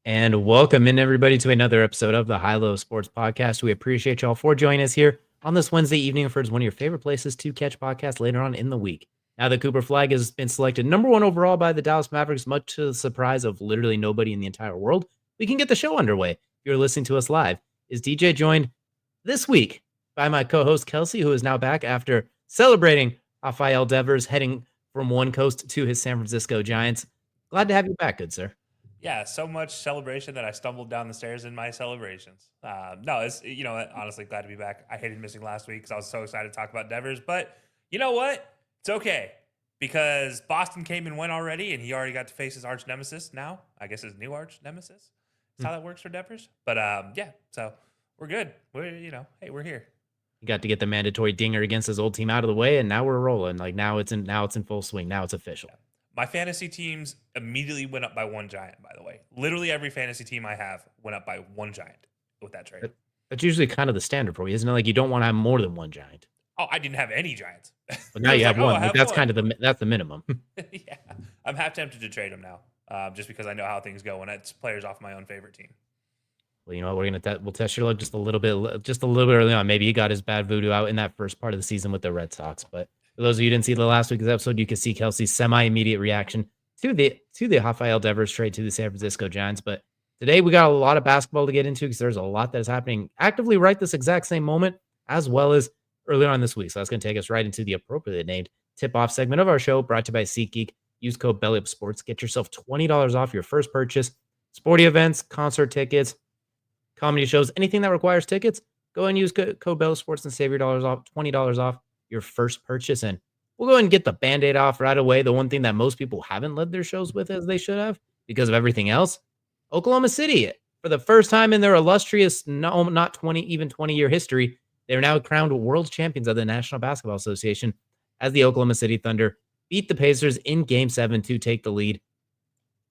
And welcome in everybody to another episode of the High Low Sports Podcast. We appreciate y'all for joining us here on this Wednesday evening for one of your favorite places to catch podcasts later on in the week. Now the Cooper Flag has been selected number one overall by the Dallas Mavericks, much to the surprise of literally nobody in the entire world. We can get the show underway. If you're listening to us live, is DJ joined this week by my co-host Kelsey, who is now back after celebrating Rafael Devers heading from one coast to his San Francisco Giants. Glad to have you back, good sir. Yeah, so much celebration that I stumbled down the stairs in my celebrations. No, it's honestly glad to be back. I hated missing last week because I was so excited to talk about Devers, but you know what? It's okay because Boston came and went already, and he already got to face his arch nemesis. Now, I guess his new arch nemesis. That's how that works for Devers. But yeah, so we're good. Hey, we're here. He got to get the mandatory dinger against his old team out of the way, and now we're rolling. Like now it's in full swing. Now it's official. Yeah. My fantasy teams immediately went up by one giant, by the way. Literally every fantasy team I have went up by one giant with that trade. That's usually kind of the standard for you, isn't it? Like you don't want to have more than one giant. Oh, I didn't have any giants. But now you have one. Like that's kind of that's the minimum. Yeah, I'm half tempted to trade him now, just because I know how things go when it's players off my own favorite team. Well, you know what? We'll test your luck just a little bit early on. Maybe he got his bad voodoo out in that first part of the season with the Red Sox, but for those of you who didn't see the last week's episode, you can see Kelsey's semi-immediate reaction to the Rafael Devers trade to the San Francisco Giants. But today we got a lot of basketball to get into because there's a lot that is happening actively right this exact same moment, as well as earlier on this week. So that's going to take us right into the appropriately named tip-off segment of our show, brought to you by SeatGeek. Use code BellyUpSports. Get yourself $20 off your first purchase. Sporty events, concert tickets, comedy shows, anything that requires tickets. Go and use code BellyUpSports and save your $20 off your first purchase. And we'll go ahead and get the Band-Aid off right away. The one thing that most people haven't led their shows with as they should have because of everything else. Oklahoma City, for the first time in their illustrious, not 20-year history, they're now crowned world champions of the National Basketball Association as the Oklahoma City Thunder beat the Pacers in Game 7 to take the lead.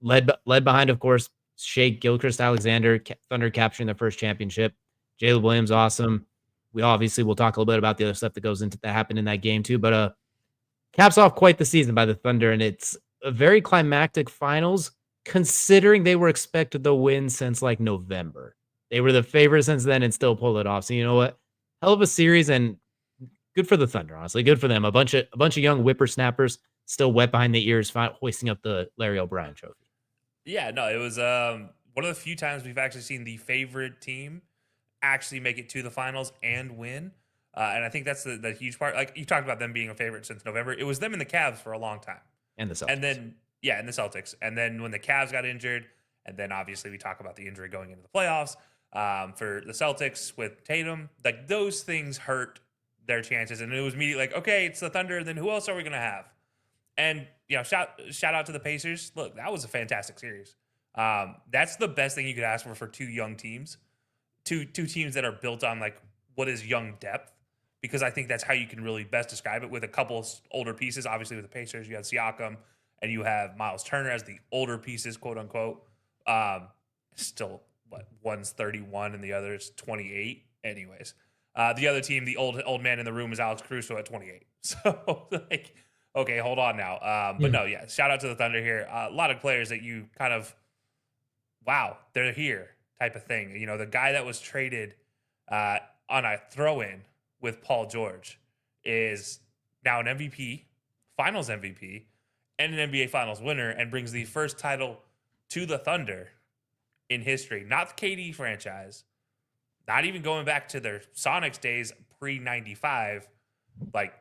Led behind, of course, Shea Gilgeous-Alexander, Thunder capturing their first championship. Jalen Williams, awesome. We obviously will talk a little bit about the other stuff that happened in that game too, but caps off quite the season by the Thunder, and it's a very climactic finals considering they were expected to win since like November. They were the favorite since then and still pulled it off. So you know what? Hell of a series and good for the Thunder, honestly. Good for them. A bunch of young whippersnappers still wet behind the ears, hoisting up the Larry O'Brien trophy. Yeah, no, it was one of the few times we've actually seen the favorite team actually make it to the finals and win. And I think that's the huge part. Like you talked about them being a favorite since November. It was them and the Cavs for a long time. And the Celtics. And then, and the Celtics. And then when the Cavs got injured, and then obviously we talk about the injury going into the playoffs for the Celtics with Tatum, like those things hurt their chances. And it was immediately like, okay, it's the Thunder. Then who else are we going to have? And, shout out to the Pacers. Look, that was a fantastic series. That's the best thing you could ask for two young teams. Two teams that are built on like what is young depth, because I think that's how you can really best describe it with a couple older pieces. Obviously with the Pacers, you have Siakam and you have Miles Turner as the older pieces, quote unquote. Still one's 31 and the other is 28. Anyways, the other team, the old man in the room is Alex Caruso at 28. So like, okay, hold on now. But no, yeah, shout out to the Thunder here. A lot of players that you kind of, wow, they're here type of thing. The guy that was traded on a throw-in with Paul George is now an MVP, Finals MVP, and an NBA Finals winner, and brings the first title to the Thunder in history. Not the KD franchise, not even going back to their Sonics days pre-95. Like,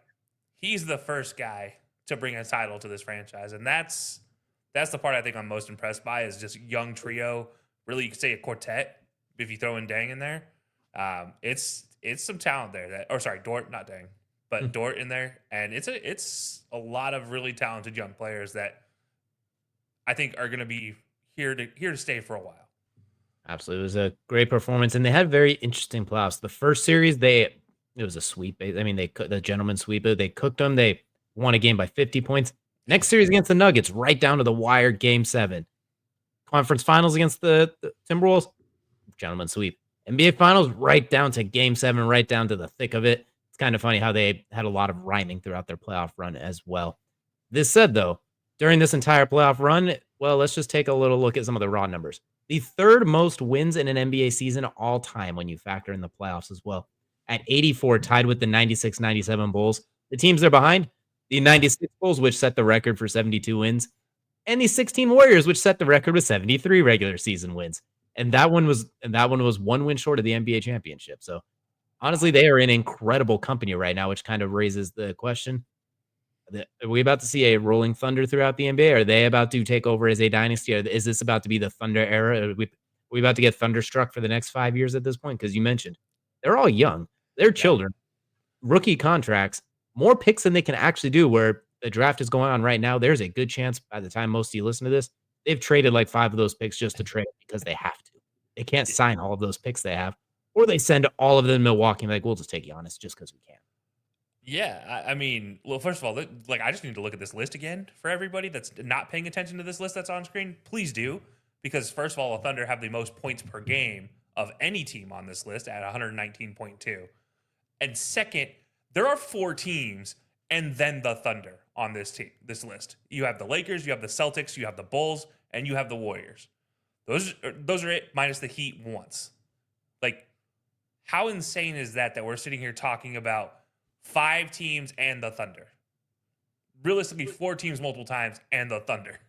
he's the first guy to bring a title to this franchise, and that's the part I think I'm most impressed by is just young trio. Really, you could say a quartet if you throw in Dang in there. It's some talent there. Dort, not Dang, but Dort in there, and it's a lot of really talented young players that I think are going to be here to stay for a while. Absolutely, it was a great performance, and they had very interesting playoffs. The first series, it was a sweep. I mean, the gentleman sweep. They cooked them. They won a game by 50 points. Next series against the Nuggets, right down to the wire, Game 7. Conference Finals against the Timberwolves, gentleman sweep. NBA Finals, right down to Game 7, right down to the thick of it. It's kind of funny how they had a lot of rhyming throughout their playoff run as well. This said, though, during this entire playoff run, well, let's just take a little look at some of the raw numbers. the third most wins in an NBA season all time when you factor in the playoffs as well. At 84, tied with the 96-97 Bulls. The teams they're behind, the 96 Bulls, which set the record for 72 wins, and the 16 Warriors, which set the record with 73 regular season wins. And that one was one win short of the NBA championship. So honestly, they are in incredible company right now, which kind of raises the question. Are we about to see a rolling thunder throughout the NBA? Are they about to take over as a dynasty? Or is this about to be the Thunder era? Are we about to get thunderstruck for the next 5 years at this point? Because you mentioned they're all young, they're Yeah. children, rookie contracts, more picks than they can actually do. Where the draft is going on right now, there's a good chance by the time most of you listen to this, they've traded like 5 of those picks just to trade because they have to. They can't sign all of those picks they have, or they send all of them to Milwaukee and like, we'll just take Giannis just because we can. Yeah, I mean, well, first of all, like I just need to look at this list again for everybody that's not paying attention to this list that's on screen. Please do, because first of all, the Thunder have the most points per game of any team on this list at 119.2, and second, there are 4 teams and then the Thunder on this list. You have the Lakers, you have the Celtics, you have the Bulls, and you have the Warriors. Those are it minus the Heat once. Like, how insane is that we're sitting here talking about 5 teams and the Thunder? Realistically, 4 teams multiple times and the Thunder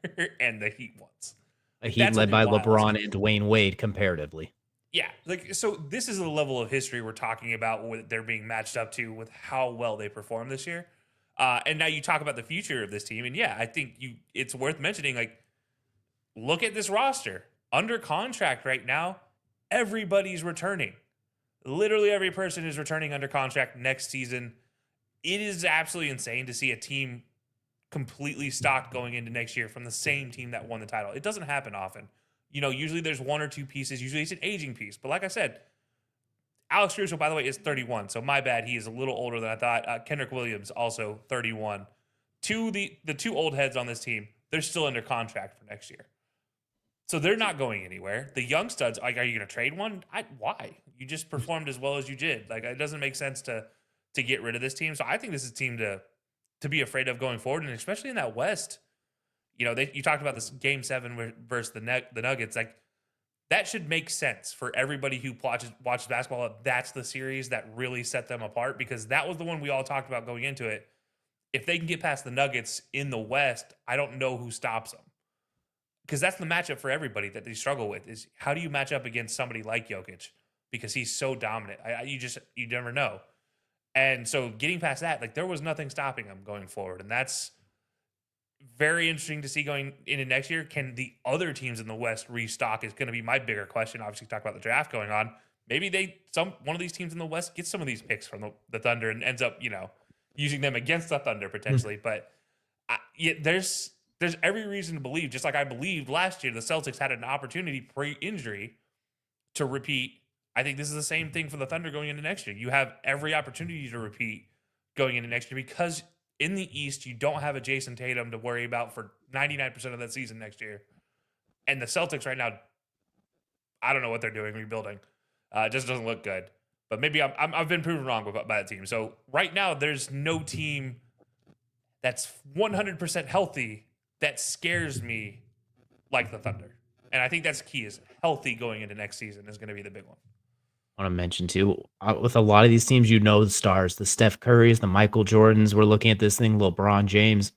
and the Heat once. A Heat That's led gonna by be wild. LeBron and Dwayne Wade comparatively. Yeah, like so this is the level of history we're talking about with they're being matched up to with how well they performed this year. And now you talk about the future of this team, and yeah, I think it's worth mentioning. Like, look at this roster under contract right now. Everybody's returning. Literally every person is returning under contract next season. It is absolutely insane to see a team completely stocked going into next year from the same team that won the title. It doesn't happen often. Usually there's 1 or 2 pieces. Usually it's an aging piece. But like I said, Alex Caruso, by the way, is 31. So my bad. He is a little older than I thought. Kendrick Williams, also 31. The 2 old heads on this team, they're still under contract for next year. So they're not going anywhere. The young studs, like, are you going to trade one? Why? You just performed as well as you did. Like, it doesn't make sense to get rid of this team. So I think this is a team to be afraid of going forward, and especially in that West. You talked about this Game 7 versus the Nuggets. Like, that should make sense for everybody who watches basketball. That's the series that really set them apart, because that was the one we all talked about going into it. If they can get past the Nuggets in the West, I don't know who stops them. Because that's the matchup for everybody that they struggle with, is how do you match up against somebody like Jokic, because he's so dominant. You never know. And so getting past that, like, there was nothing stopping him going forward. And that's very interesting to see going into next year. Can the other teams in the West restock is going to be my bigger question. Obviously, talk about the draft going on. Maybe one of these teams in the West gets some of these picks from the Thunder and ends up, using them against the Thunder potentially. But there's every reason to believe, just like I believed last year, the Celtics had an opportunity pre-injury to repeat. I think this is the same thing for the Thunder going into next year. You have every opportunity to repeat going into next year, because in the East, you don't have a Jason Tatum to worry about for 99% of that season next year. And the Celtics right now, I don't know what they're doing rebuilding. It just doesn't look good. But maybe I've been proven wrong by that team. So right now, there's no team that's 100% healthy that scares me like the Thunder. And I think that's key, is healthy going into next season is going to be the big one. I want to mention too, with a lot of these teams, the stars, the Steph Currys, the Michael Jordans. We're looking at this thing, LeBron James.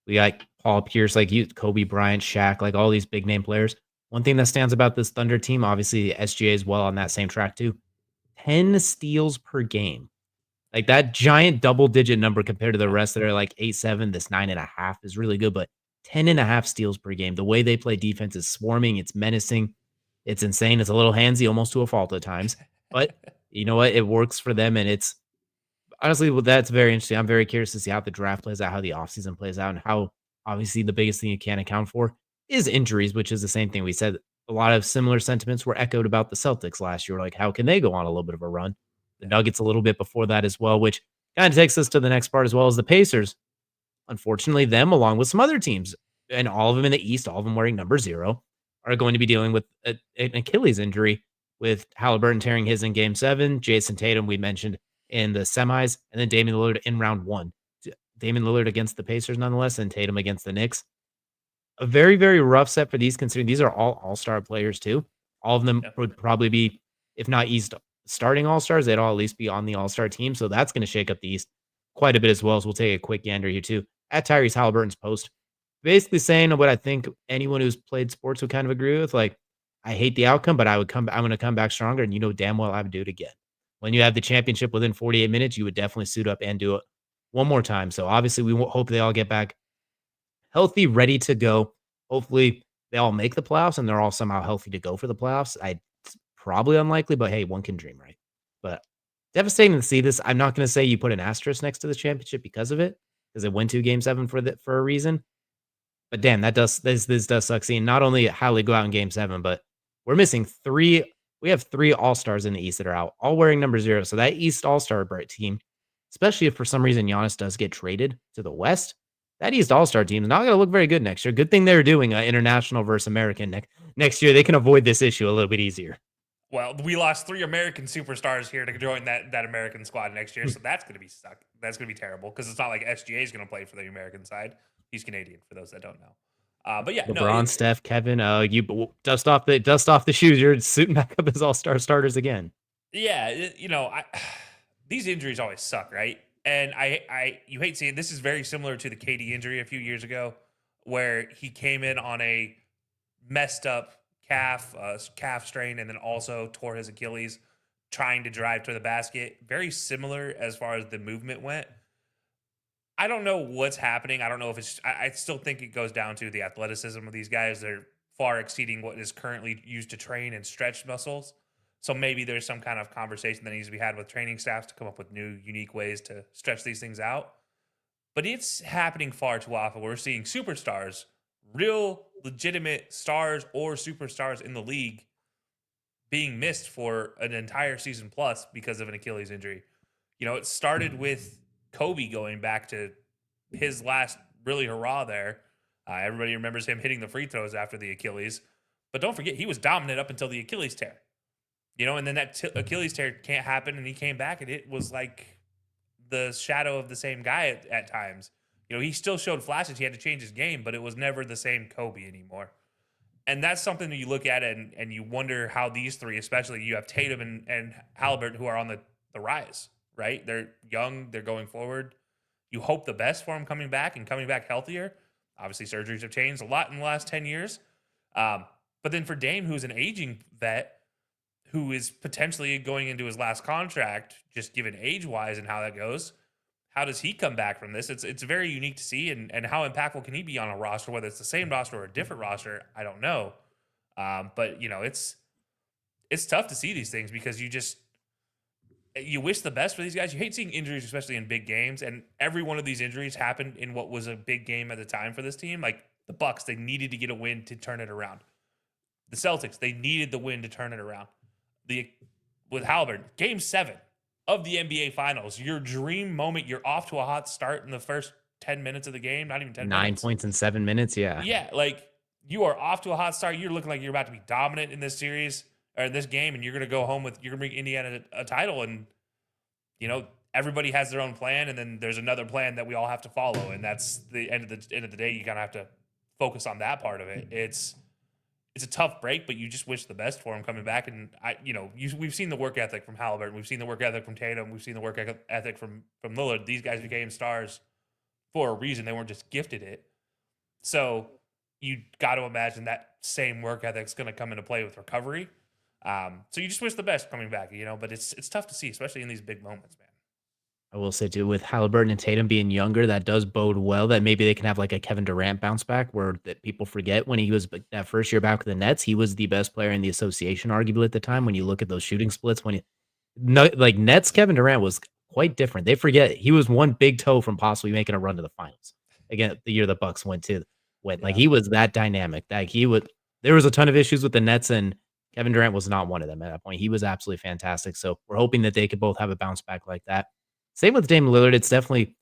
We got Paul Pierce, like you, Kobe Bryant, Shaq, like all these big name players. One thing that stands about this Thunder team, obviously SGA is well on that same track too. 10 steals per game. Like, that giant double digit number compared to the rest that are like 8-7, this 9.5 is really good, but 10.5 steals per game. The way they play defense is swarming, it's menacing, it's insane. It's a little handsy, almost to a fault at times. But you know what? It works for them, and it's honestly, well, that's very interesting. I'm very curious to see how the draft plays out, how the offseason plays out, and how obviously the biggest thing you can't account for is injuries, which is the same thing we said. A lot of similar sentiments were echoed about the Celtics last year. Like, how can they go on a little bit of a run? The Nuggets a little bit before that as well, which kind of takes us to the next part, as well as the Pacers. Unfortunately, them, along with some other teams, and all of them in the East, all of them wearing number 0, are going to be dealing with an Achilles injury, with Halliburton tearing his in Game 7, Jason Tatum, we mentioned, in the semis, and then Damian Lillard in round 1. Damian Lillard against the Pacers nonetheless, and Tatum against the Knicks. A very, very rough set for these, considering these are all all-star players too. All of them Yeah. would probably be, if not East starting all-stars, they'd all at least be on the all-star team. So that's going to shake up the East quite a bit as well. So we'll take a quick gander here too. At Tyrese Halliburton's post, basically saying what I think anyone who's played sports would kind of agree with. Like, I hate the outcome, but I'm going to come back stronger. And you know damn well I would do it again. When you have the championship within 48 minutes, you would definitely suit up and do it one more time. So obviously, we hope they all get back healthy, ready to go. Hopefully, they all make the playoffs and they're all somehow healthy to go for the playoffs. It's probably unlikely, but hey, one can dream, right? But devastating to see this. I'm not going to say you put an asterisk next to the championship because of it, because it went to Game 7 for a reason. But damn, this does suck seeing not only Hallie go out in Game 7, but we're missing 3. We have 3 All-Stars in the East that are out, all wearing number 0. So that East All-Star team, especially if for some reason Giannis does get traded to the West, that East All-Star team is not going to look very good next year. Good thing they're doing international versus American next year. They can avoid this issue a little bit easier. Well, we lost 3 American superstars here to join that American squad next year, so that's going to be suck. That's going to be terrible because it's not like SGA is going to play for the American side. He's Canadian, for those that don't know. But yeah, LeBron, Steph, Kevin, you dust off the shoes. You're suiting back up as All-Star starters again. Yeah, these injuries always suck, right? And you hate seeing this is very similar to the KD injury a few years ago, where he came in on a messed up calf strain, and then also tore his Achilles trying to drive to the basket. Very similar as far as the movement went. I don't know what's happening. I don't know if it's. I still think it goes down to the athleticism of these guys. They're far exceeding what is currently used to train and stretch muscles. So maybe there's some kind of conversation that needs to be had with training staffs to come up with new, unique ways to stretch these things out. But it's happening far too often. We're seeing superstars, real legitimate stars or superstars in the league, being missed for an entire season plus because of an Achilles injury. It started with Kobe going back to his last really hurrah there. Everybody remembers him hitting the free throws after the Achilles. But don't forget, he was dominant up until the Achilles tear. And then that Achilles tear can't happen, and he came back, and it was like the shadow of the same guy at times. He still showed flashes. He had to change his game, but it was never the same Kobe anymore. And that's something that you look at and you wonder how these 3, especially you have Tatum and Halliburton, who are on the rise, right? They're young. They're going forward. You hope the best for them coming back and coming back healthier. Obviously, surgeries have changed a lot in the last 10 years. But then for Dame, who's an aging vet, who is potentially going into his last contract, just given age-wise and how that goes, how does he come back from this? It's very unique to see, and how impactful can he be on a roster, whether it's the same roster or a different roster, I don't know. But it's tough to see these things because you wish the best for these guys. You hate seeing injuries, especially in big games, and every one of these injuries happened in what was a big game at the time for this team. Like the Bucks, they needed to get a win to turn it around. The Celtics, they needed the win to turn it around. With Halliburton, Game 7 of the NBA Finals, your dream moment. You're off to a hot start in the first 10 minutes of the game, not even 10 9 minutes. 9 points in 7 minutes, yeah. Yeah, like you are off to a hot start. You're looking like you're about to be dominant in this series or in this game, and you're going to go home you're going to bring Indiana a title. And, everybody has their own plan, and then there's another plan that we all have to follow. And that's the end of the day. You kind of have to focus on that part of it. It's a tough break, but you just wish the best for him coming back. And we've seen the work ethic from Halliburton. We've seen the work ethic from Tatum. We've seen the work ethic from Lillard. These guys became stars for a reason. They weren't just gifted it. So you got to imagine that same work ethic's going to come into play with recovery. So you just wish the best coming back, but it's tough to see, especially in these big moments, man. I will say too, with Halliburton and Tatum being younger, that does bode well that maybe they can have like a Kevin Durant bounce back where that people forget when he was that first year back with the Nets, he was the best player in the association, arguably at the time. When you look at those shooting splits, like Nets, Kevin Durant was quite different. They forget he was one big toe from possibly making a run to the finals. Again, the year the Bucks went. Like he was that dynamic. Like there was a ton of issues with the Nets, and Kevin Durant was not one of them at that point. He was absolutely fantastic. So we're hoping that they could both have a bounce back like that. Same with Dame Lillard. It's definitely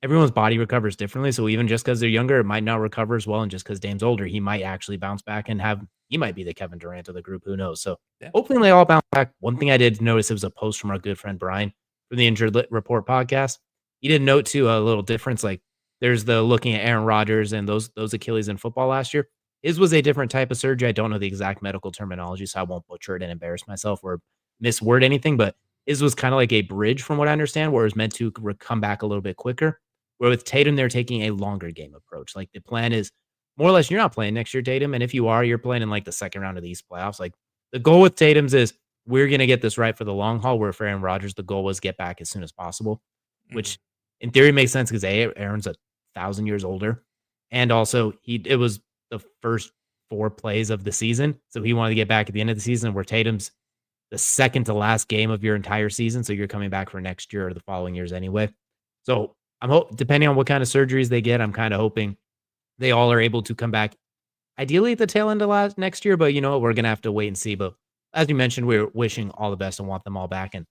everyone's body recovers differently. So even just because they're younger, it might not recover as well. And just because Dame's older, he might actually bounce back and he might be the Kevin Durant of the group. Who knows? So hopefully they all bounce back. One thing I did notice, it was a post from our good friend Brian from the Injured Report podcast. He did note too a little difference. Like There's the looking at Aaron Rodgers and those Achilles in football last year. His was a different type of surgery. I don't know the exact medical terminology, so I won't butcher it and embarrass myself or misword anything, but his was kinda like a bridge from what I understand, where it was meant to come back a little bit quicker. Where with Tatum, they're taking a longer game approach. Like, the plan is more or less you're not playing next year, Tatum, and if you are, you're playing in, like, the second round of these playoffs. Like, the goal with Tatum's is we're gonna get this right for the long haul, where for Aaron Rodgers, the goal was get back as soon as possible, Mhm. which in theory makes sense because Aaron's 1,000 years older, and also it was the first 4 plays of the season, so he wanted to get back at the end of the season where Tatum's the second to last game of your entire season, so you're coming back for next year or the following years anyway. So, depending on what kind of surgeries they get, I'm kinda hoping they all are able to come back ideally at the tail end of next year, but you know what? We're gonna have to wait and see, but as you mentioned, we're wishing all the best and want them all back, and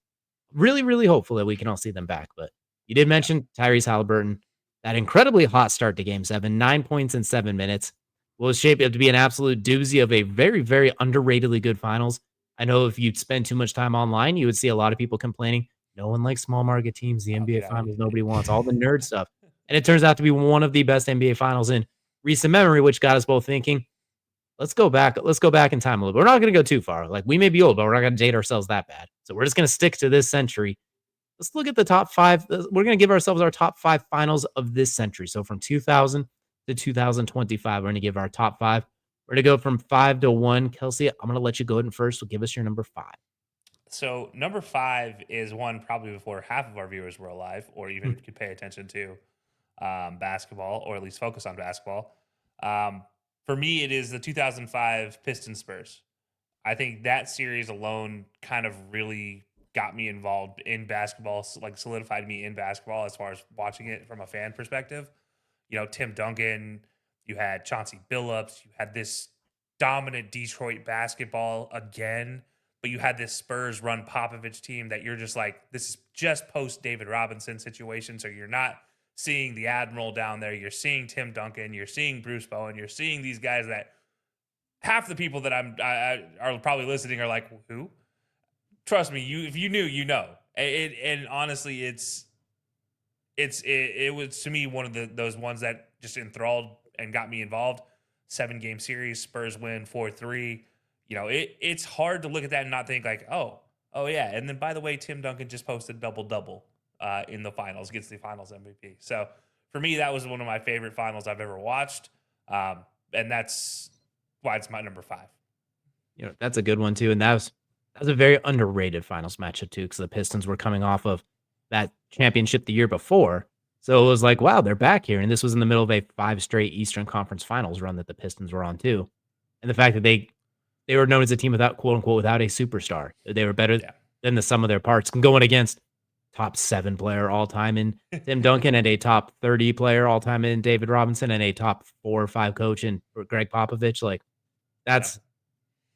really, really hopeful that we can all see them back, but you did Yeah. mention Tyrese Halliburton, that incredibly hot start to game 7, 9 points in 7 minutes, was shaped up to be an absolute doozy of a very, very underratedly good finals. I know if you'd spend too much time online, you would see a lot of people complaining, "No one likes small market teams, the Oh, NBA get out of finals, here. nobody wants all the nerd stuff." And it turns out to be one of the best NBA finals in recent memory, which got us both thinking, let's go back in time a little bit. We're not gonna go too far. Like, we may be old, but we're not gonna date ourselves that bad. So we're just gonna stick to this century. Let's look at the top 5. We're gonna give ourselves our top 5 finals of this century. So from 2000 to 2025, we're gonna give our top 5. We're gonna go from 5 to 1. Kelsey, I'm gonna let you go ahead and first. So give us your number 5. So number 5 is one probably before half of our viewers were alive, or even could pay attention to basketball, or at least focus on basketball. Um, for me, it is the 2005 Pistons Spurs. I think that series alone kind of really got me involved in basketball, like solidified me in basketball as far as watching it from a fan perspective. Tim Duncan, you had Chauncey Billups, you had this dominant Detroit basketball again, but you had this Spurs run Popovich team that you're just like, this is just post David Robinson situation. So you're not seeing the Admiral down there. You're seeing Tim Duncan, you're seeing Bruce Bowen, you're seeing these guys that half the people that are probably listening are like, who? Trust me, if you knew, you know. And honestly, it was to me one of those ones that just enthralled and got me involved. 7-game series, Spurs win 4-3. It's hard to look at that and not think like, oh yeah. And then by the way, Tim Duncan just posted double double in the finals, gets the Finals MVP. So for me, that was one of my favorite finals I've ever watched, and that's why it's my number 5. That's a good one too, and that was a very underrated finals matchup too, because the Pistons were coming off of that championship the year before. So it was like, wow, they're back here. And this was in the middle of a 5 straight Eastern Conference Finals run that the Pistons were on too. And the fact that they were known as a team without, quote unquote, without a superstar. They were better Yeah. than the sum of their parts, going against top 7 player all time in Tim Duncan and a top 30 player all time in David Robinson and a top 4 or 5 coach in Greg Popovich. Like, Yeah. that's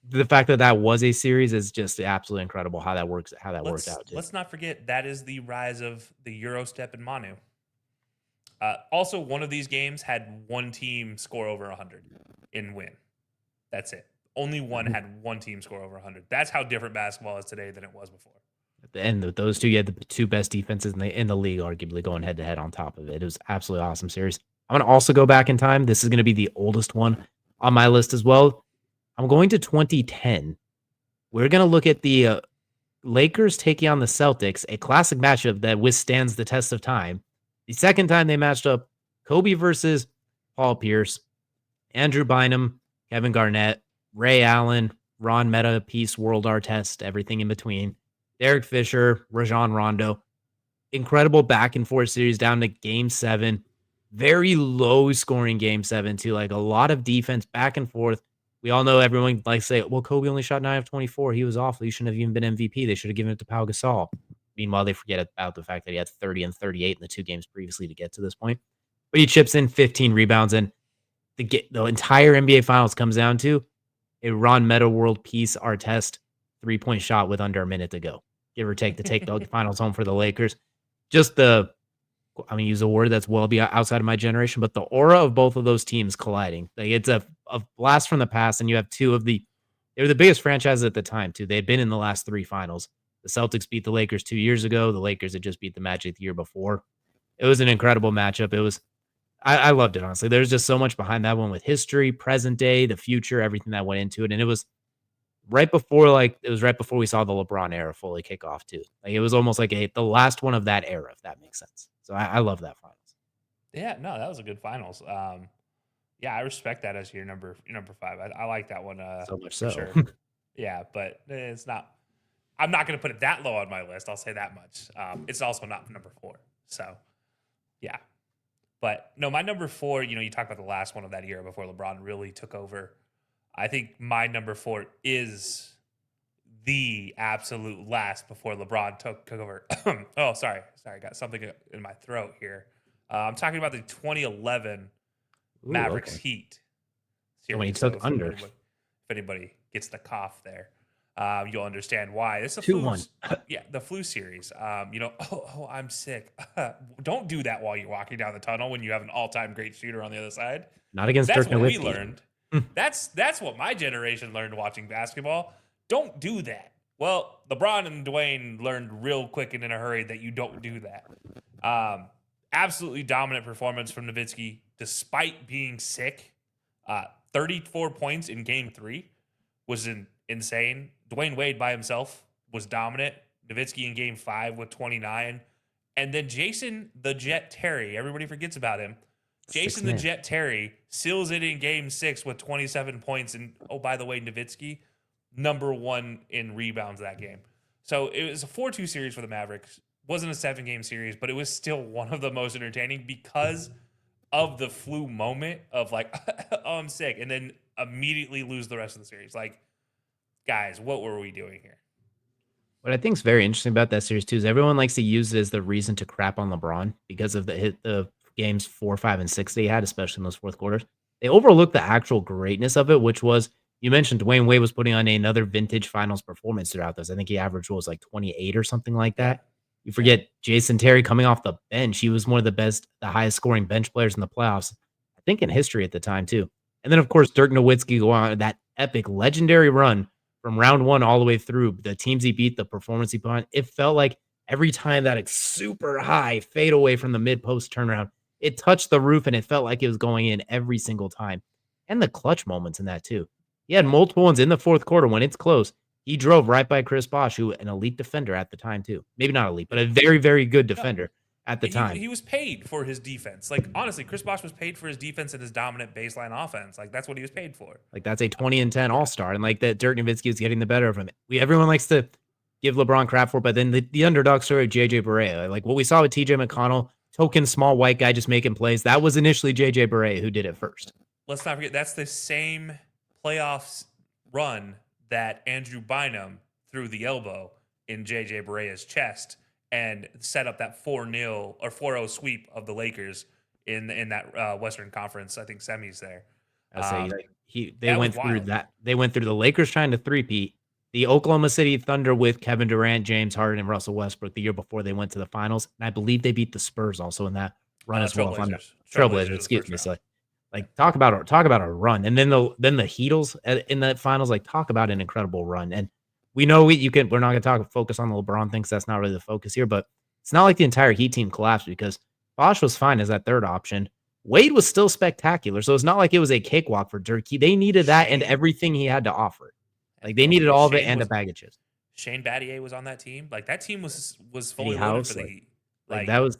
the fact that that was a series is just absolutely incredible how that worked Let's out too. let's not forget that is the rise of the Euro step and Manu. Also, one of these games had one team score over 100 in win. That's it. Only one Mhm. had one team score over 100. That's how different basketball is today than it was before. At the end of those 2, you had the 2 best defenses in the league, arguably going head to head on top of it. It was absolutely awesome series. I'm gonna also go back in time. This is gonna be the oldest one on my list as well. I'm going to 2010. We're gonna look at the Lakers taking on the Celtics, a classic matchup that withstands the test of time. The second time they matched up, Kobe versus Paul Pierce, Andrew Bynum, Kevin Garnett, Ray Allen, Ron Meta, Peace, World Artest, everything in between. Derek Fisher, Rajon Rondo. Incredible back and forth series down to game 7. Very low scoring game 7, too. Like, a lot of defense back and forth. We all know everyone likes to say, well, Kobe only shot 9 of 24. He was awful. He shouldn't have even been MVP. They should have given it to Pau Gasol. Meanwhile, they forget about the fact that he had 30 and 38 in the 2 games previously to get to this point. But he chips in 15 rebounds, and the entire NBA Finals comes down to a Ron Meta World Peace Artest 3-point shot with under a minute to go, give or take, to take the finals home for the Lakers. Just I'm gonna use a word that's well be outside of my generation, but the aura of both of those teams colliding. Like, it's a blast from the past, and you have they were the biggest franchises at the time too. They had been in the last 3 finals. The Celtics beat the Lakers 2 years ago. The Lakers had just beat the Magic the year before. It was an incredible matchup. It was I loved it, honestly. There's just so much behind that one with history, present day, the future, everything that went into it. And it was right before we saw the LeBron era fully kick off too. Like it was almost like the last one of that era, if that makes sense. So I love that finals. Yeah, no, that was a good finals. Yeah, I respect that as your number five. I like that one So much for so. sure. Yeah, but it's not. I'm not going to put it that low on my list. I'll say that much. It's also not number four. So yeah, but no, my number four. You talk about the last one of that era before LeBron really took over. I think my number four is the absolute last before LeBron took over. Oh, sorry, got something in my throat here. I'm talking about the 2011 Ooh, Mavericks okay. Heat So when he series. took If under anybody gets the cough there, you'll understand why. This is a 2-1. the flu series. I'm sick. Don't do that while you're walking down the tunnel when you have an all-time great shooter on the other side. Not against That's Dirk what we Nowitzki. learned. That's what my generation learned watching basketball. Don't do that. Well, LeBron and Dwayne learned real quick and in a hurry that you don't do that. Absolutely dominant performance from Nowitzki despite being sick. 34 points in game 3 was insane. Dwayne Wade by himself was dominant. Nowitzki in game 5 with 29. And then Jason the Jet Terry, everybody forgets about him. Jason the Jet Terry seals it in game 6 with 27 points. And oh, by the way, Nowitzki, number 1 in rebounds that game. So it was a 4-2 series for the Mavericks. Wasn't a 7-game series, but it was still one of the most entertaining because of the flu moment of like, oh, I'm sick, and then immediately lose the rest of the series. Like, guys, what were we doing here? What I think is very interesting about that series too is everyone likes to use it as the reason to crap on LeBron because of the games 4, 5, and 6 they had, especially in those fourth quarters. They overlooked the actual greatness of it, which was you mentioned Dwayne Wade was putting on another vintage finals performance throughout this. I think he averaged was like 28 or something like Yeah. that. You forget Jason Terry coming off the bench. He was one of the highest scoring bench players in the playoffs, I think in history at the time too. And then of course Dirk Nowitzki go on that epic legendary run from round 1 all the way through, the teams he beat, the performance he put on, it felt like every time that super high fade away from the mid-post turnaround, it touched the roof and it felt like it was going in every single time. And the clutch moments in that too. He had multiple ones in the fourth quarter when it's close. He drove right by Chris Bosh, who an elite defender at the time too. Maybe not elite, but a very, very good defender at the time. He was paid for his defense. Like, honestly, Chris Bosh was paid for his defense and his dominant baseline offense. Like, that's what he was paid for. Like, that's a 20 and 10 all-star. And like that Dirk Nowitzki is getting the better of him. Everyone likes to give LeBron crap for it, but then the underdog story of JJ Barea, like what we saw with TJ McConnell, token small white guy just making plays. That was initially JJ Barea who did it first. Let's not forget that's the same playoffs run that Andrew Bynum threw the elbow in JJ Barea's chest and set up that 4-0 or 4-0 sweep of the Lakers in that Western Conference, I think semis there. I say They went through that. They went through the Lakers trying to three-peat, the Oklahoma City Thunder with Kevin Durant, James Harden, and Russell Westbrook the year before they went to the finals. And I believe they beat the Spurs also in that run as well. Trailblazers, excuse me. So like talk about a run. And then the Heatles in the finals, like talk about an incredible run. And we know we're not gonna focus on the LeBron thing, 'cause that's not really the focus here, but it's not like the entire Heat team collapsed because Bosh was fine as that third option. Wade was still spectacular, so it's not like it was a cakewalk for Dirk. They needed that and everything he had to offer. Like they needed all of it and a bag of chips. Shane Battier was on that team. Like that team was fully loaded for the Heat. Like that was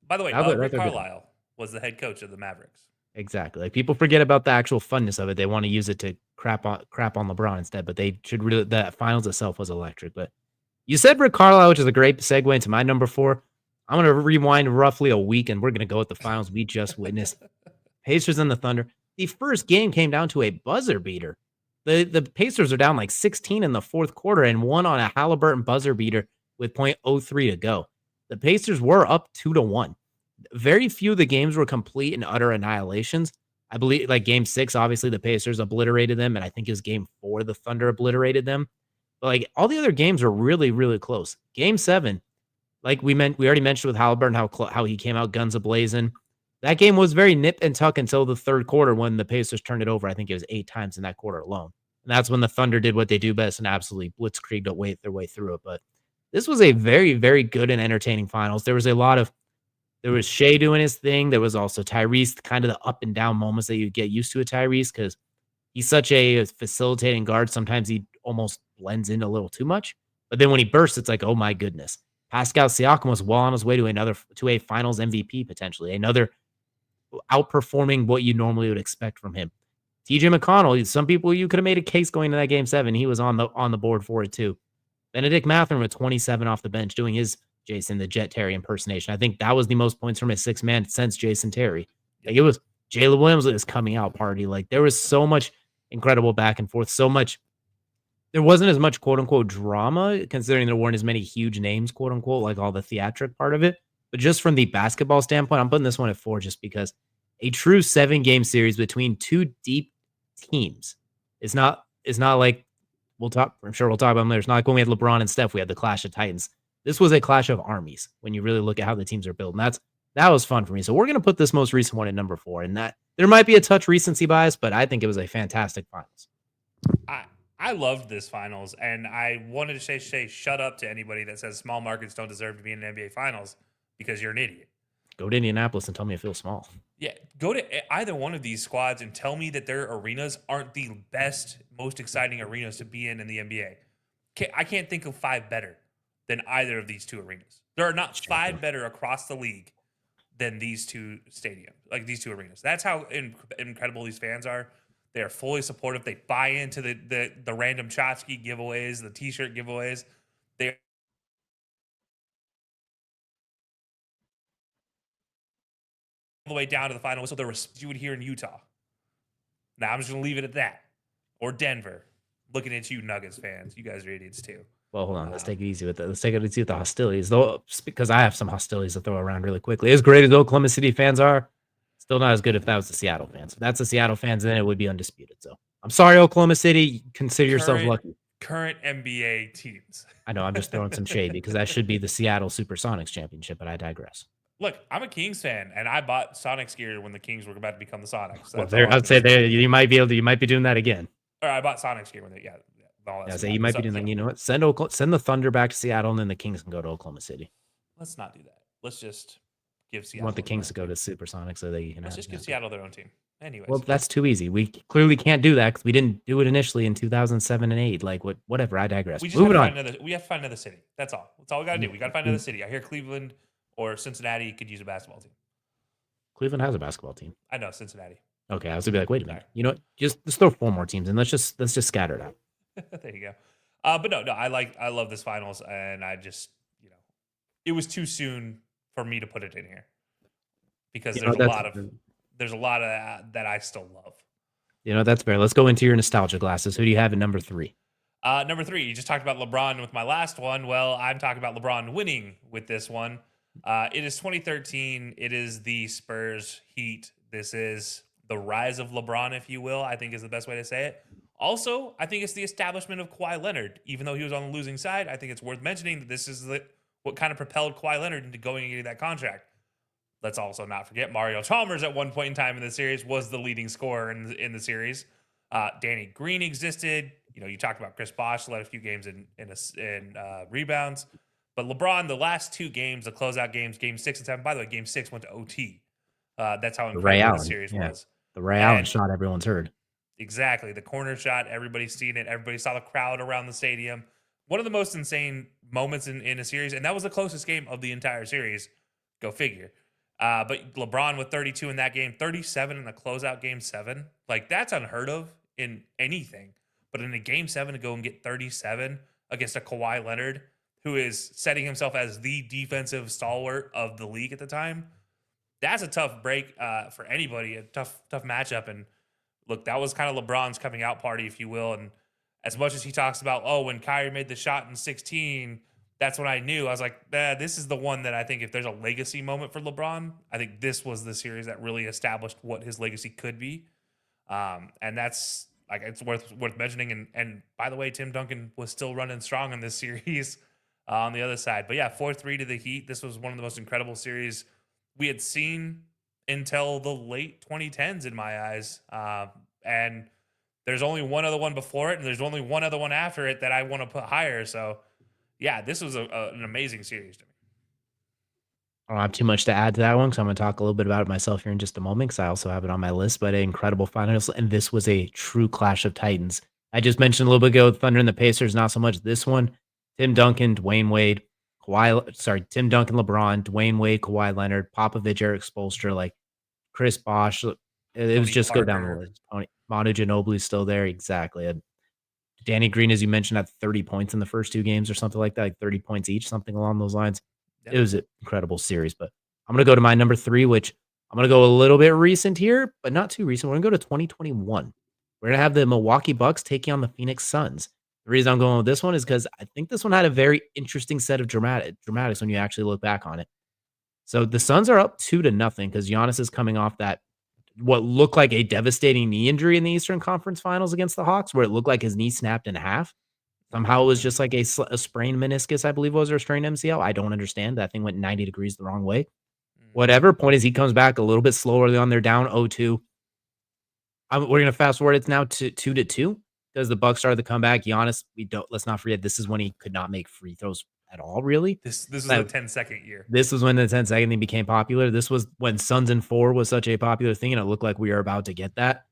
By the way, Rick Carlisle was the head coach of the Mavericks. Exactly. Like people forget about the actual funness of it. They want to use it to crap on LeBron instead, but they should really. The finals itself was electric. But you said Rick Carlisle, which is a great segue into my number 4. I'm going to rewind roughly a week, and we're going to go with the finals we just witnessed. Pacers and the Thunder. The first game came down to a buzzer beater. The Pacers are down like 16 in the fourth quarter and won on a Halliburton buzzer beater with .03 to go. The Pacers were up 2-1. Very few of the games were complete and utter annihilations. I believe like game 6, obviously the Pacers obliterated them. And I think it was game 4, the Thunder obliterated them. But like all the other games were really, really close. Game 7, like we already mentioned with Halliburton, how he came out guns a-blazing. That game was very nip and tuck until the third quarter when the Pacers turned it over. I think it was 8 times in that quarter alone. And that's when the Thunder did what they do best and absolutely blitzkrieged their way through it. But this was a very, very good and entertaining finals. There was a lot of There was Shea doing his thing. There was also Tyrese, kind of the up and down moments that you get used to with Tyrese because he's such a facilitating guard. Sometimes he almost blends in a little too much. But then when he bursts, it's like, oh my goodness. Pascal Siakam was well on his way to a finals MVP potentially. Another outperforming what you normally would expect from him. TJ McConnell, some people you could have made a case going to that game 7. He was on the board for it too. Benedict Mathurin with 27 off the bench doing his Jason the Jet Terry impersonation. I think that was the most points from a 6-man since Jason Terry. Like it was Jalen Williams with his coming out party. Like there was so much incredible back and forth, so much. There wasn't as much quote unquote drama considering there weren't as many huge names, quote unquote, like all the theatric part of it. But just from the basketball standpoint, I'm putting this one at 4 just because a true 7-game series between two deep teams is not like we'll talk. I'm sure we'll talk about them later. It's not like when we had LeBron and Steph, we had the clash of titans. This was a clash of armies when you really look at how the teams are built. And that was fun for me. So we're gonna put this most recent one at number 4. And that there might be a touch recency bias, but I think it was a fantastic finals. I loved this finals, and I wanted to say shut up to anybody that says small markets don't deserve to be in an NBA finals because you're an idiot. Go to Indianapolis and tell me it feels small. Yeah, go to either one of these squads and tell me that their arenas aren't the best, most exciting arenas to be in the NBA. I can't think of 5 better than either of these 2 arenas. There are not 5 better across the league than these 2 stadiums, like these 2 arenas. That's how incredible these fans are. They are fully supportive. They buy into the random Chotsky giveaways, the T-shirt giveaways. They all the way down to the final whistle. There was Stewart here in Utah. Now I'm just gonna leave it at that. Or Denver. Looking at you, Nuggets fans. You guys are idiots too. Well, hold on. Let's take it easy with it. Let's take it easy with the hostilities, though, because I have some hostilities to throw around really quickly. As great as Oklahoma City fans are, still not as good if that was the Seattle fans. If that's the Seattle fans, then it would be undisputed. So I'm sorry, Oklahoma City. Consider yourself lucky. Current NBA teams. I know I'm just throwing some shade because that should be the Seattle Supersonics championship, but I digress. Look, I'm a Kings fan, and I bought Sonics gear when the Kings were about to become the Sonics. So I'd say you might be doing that again. Or I bought Sonics gear when they So you might be doing that. You know what? Send the Thunder back to Seattle, and then the Kings can go to Oklahoma City. Let's not do that. Let's just give Seattle. You want the Kings to go to Supersonics so they can. Let's just give Seattle their own team. Anyways. Well, that's too easy. We clearly can't do that because we didn't do it initially in 2007 and 8. Like whatever. I digress. Moving on. We have to find another city. That's all. That's all we got to do. We got to find another city. I hear Cleveland or Cincinnati could use a basketball team. Cleveland has a basketball team. I know Cincinnati. Okay, I was gonna be like, wait a minute. You know what? Just throw 4 more teams and let's just scatter it out. There you go. But no, I love this finals, and I just it was too soon for me to put it in here because there's a lot of that I still love. That's fair. Let's go into your nostalgia glasses. Who do you have at number 3? Number 3, you just talked about LeBron with my last one. Well, I'm talking about LeBron winning with this one. It is 2013. It is the Spurs Heat. This is the rise of LeBron, if you will, I think is the best way to say it. Also, I think it's the establishment of Kawhi Leonard. Even though he was on the losing side, I think it's worth mentioning that this is what kind of propelled Kawhi Leonard into going and getting that contract. Let's also not forget Mario Chalmers at one point in time in the series was the leading scorer in the series. Danny Green existed. You talked about Chris Bosh led a few games in rebounds. But LeBron, the last 2 games, the closeout games, game 6 and 7. By the way, game 6 went to OT. That's how incredible the series was. The Ray Allen shot everyone's heard. Exactly. The corner shot, everybody's seen it. Everybody saw the crowd around the stadium. One of the most insane moments in a series, and that was the closest game of the entire series. Go figure. But LeBron with 32 in that game, 37 in the closeout game 7. Like, that's unheard of in anything. But in a game 7 to go and get 37 against a Kawhi Leonard, who is setting himself as the defensive stalwart of the league at the time, that's a tough break for anybody, a tough matchup. And look, that was kind of LeBron's coming out party, if you will. And as much as he talks about, when Kyrie made the shot in 16, that's when I knew. I was like, this is the one that I think if there's a legacy moment for LeBron, I think this was the series that really established what his legacy could be. And that's like, it's worth mentioning. And by the way, Tim Duncan was still running strong in this series on the other side. But yeah, 4-3 to the Heat. This was one of the most incredible series we had seen until the late 2010s in my eyes. And there's only one other one before it, and there's only one other one after it that I want to put higher. So yeah, this was an amazing series to me. I don't have too much to add to that one, so I'm gonna talk a little bit about it myself here in just a moment, because I also have it on my list, but an incredible finals, and this was a true clash of titans. I just mentioned a little bit ago, Thunder and the Pacers, not so much this one. Tim Duncan, Dwayne Wade, Tim Duncan, LeBron, Dwayne Wade, Kawhi Leonard, Popovich, Eric Spoelstra, like Chris Bosh. It was Tony just go down the Parker. list. Manu Ginobili's still there, exactly. Danny Green, as you mentioned, had 30 points in the first 2 games or something like that, like 30 points each, something along those lines. Yep. It was an incredible series, but I'm going to go to my number 3, which I'm going to go a little bit recent here, but not too recent. We're going to go to 2021. We're going to have the Milwaukee Bucks taking on the Phoenix Suns. The reason I'm going with this one is because I think this one had a very interesting set of dramatics when you actually look back on it. So the Suns are up 2-0 because Giannis is coming off that what looked like a devastating knee injury in the Eastern Conference Finals against the Hawks, where it looked like his knee snapped in half. Somehow it was just like a sprained meniscus, I believe it was, or a sprained MCL. I don't understand. That thing went 90 degrees the wrong way. Whatever. Point is, he comes back a little bit slower on. They're down 0-2. We're gonna fast forward. It's now to 2-2 because the Bucks started the comeback. Giannis, let's not forget, this is when he could not make free throws at all. Really, This was a 10-second year. this was when the 10-second thing became popular. This was when Suns in 4 was such a popular thing, and it looked like we were about to get that.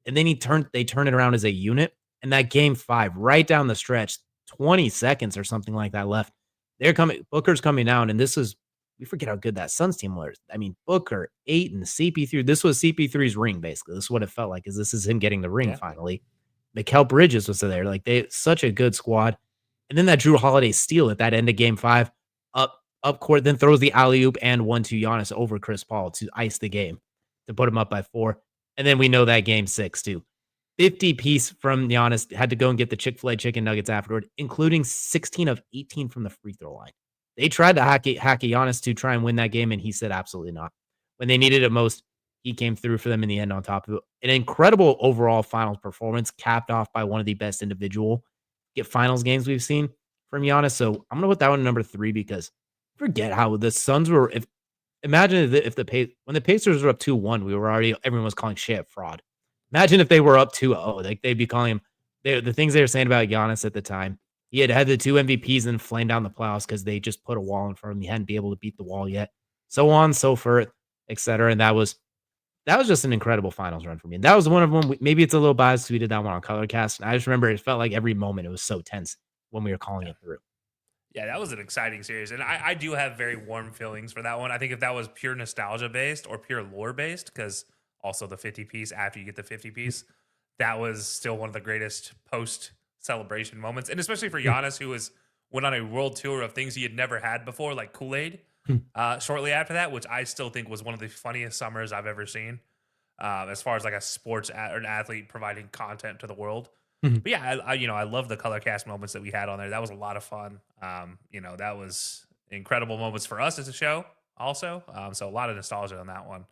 And then they turned it around as a unit. And that game 5, right down the stretch, 20 seconds or something like that left. Booker's coming down, and we forget how good that Suns team was. I mean, Booker, Ayton, CP3. This was CP3's ring, basically. This is what it felt like, this is him getting the ring finally. Mikal Bridges was there. Like, such a good squad. And then that Drew Holiday steal at that end of game 5, up court, then throws the alley-oop and 1-2 Giannis over Chris Paul to ice the game, to put him up by 4. And then we know that game 6 too. 50-piece from Giannis, had to go and get the Chick-fil-A chicken nuggets afterward, including 16 of 18 from the free throw line. They tried to hack Giannis to try and win that game, and he said absolutely not. When they needed it most, he came through for them in the end on top of it. An incredible overall finals performance, capped off by one of the best individual finals games we've seen from Giannis. So I'm going to put that one number 3 because forget how the Suns were. Imagine when the Pacers were up 2-1, everyone was calling Shea a fraud. Imagine if they were up 2-0, like they'd be calling him the things they were saying about Giannis at the time. He had the 2 MVPs and flamed down the playoffs because they just put a wall in front of him. He hadn't been able to beat the wall yet. So on, so forth, etc. And that was just an incredible finals run for me. And that was one of them. Maybe it's a little biased. We did that one on Colorcast, and I just remember it felt like every moment it was so tense when we were calling it through. Yeah, that was an exciting series. And I do have very warm feelings for that one. I think if that was pure nostalgia based or pure lore based, because also the 50 piece after you get the 50 piece, that was still one of the greatest post celebration moments. And especially for Giannis, who went on a world tour of things he had never had before, like Kool-Aid, shortly after that, which I still think was one of the funniest summers I've ever seen, as far as like a sports or an athlete providing content to the world. But yeah, I love the color cast moments that we had on there. That was a lot of fun. That was incredible moments for us as a show also. So a lot of nostalgia on that one.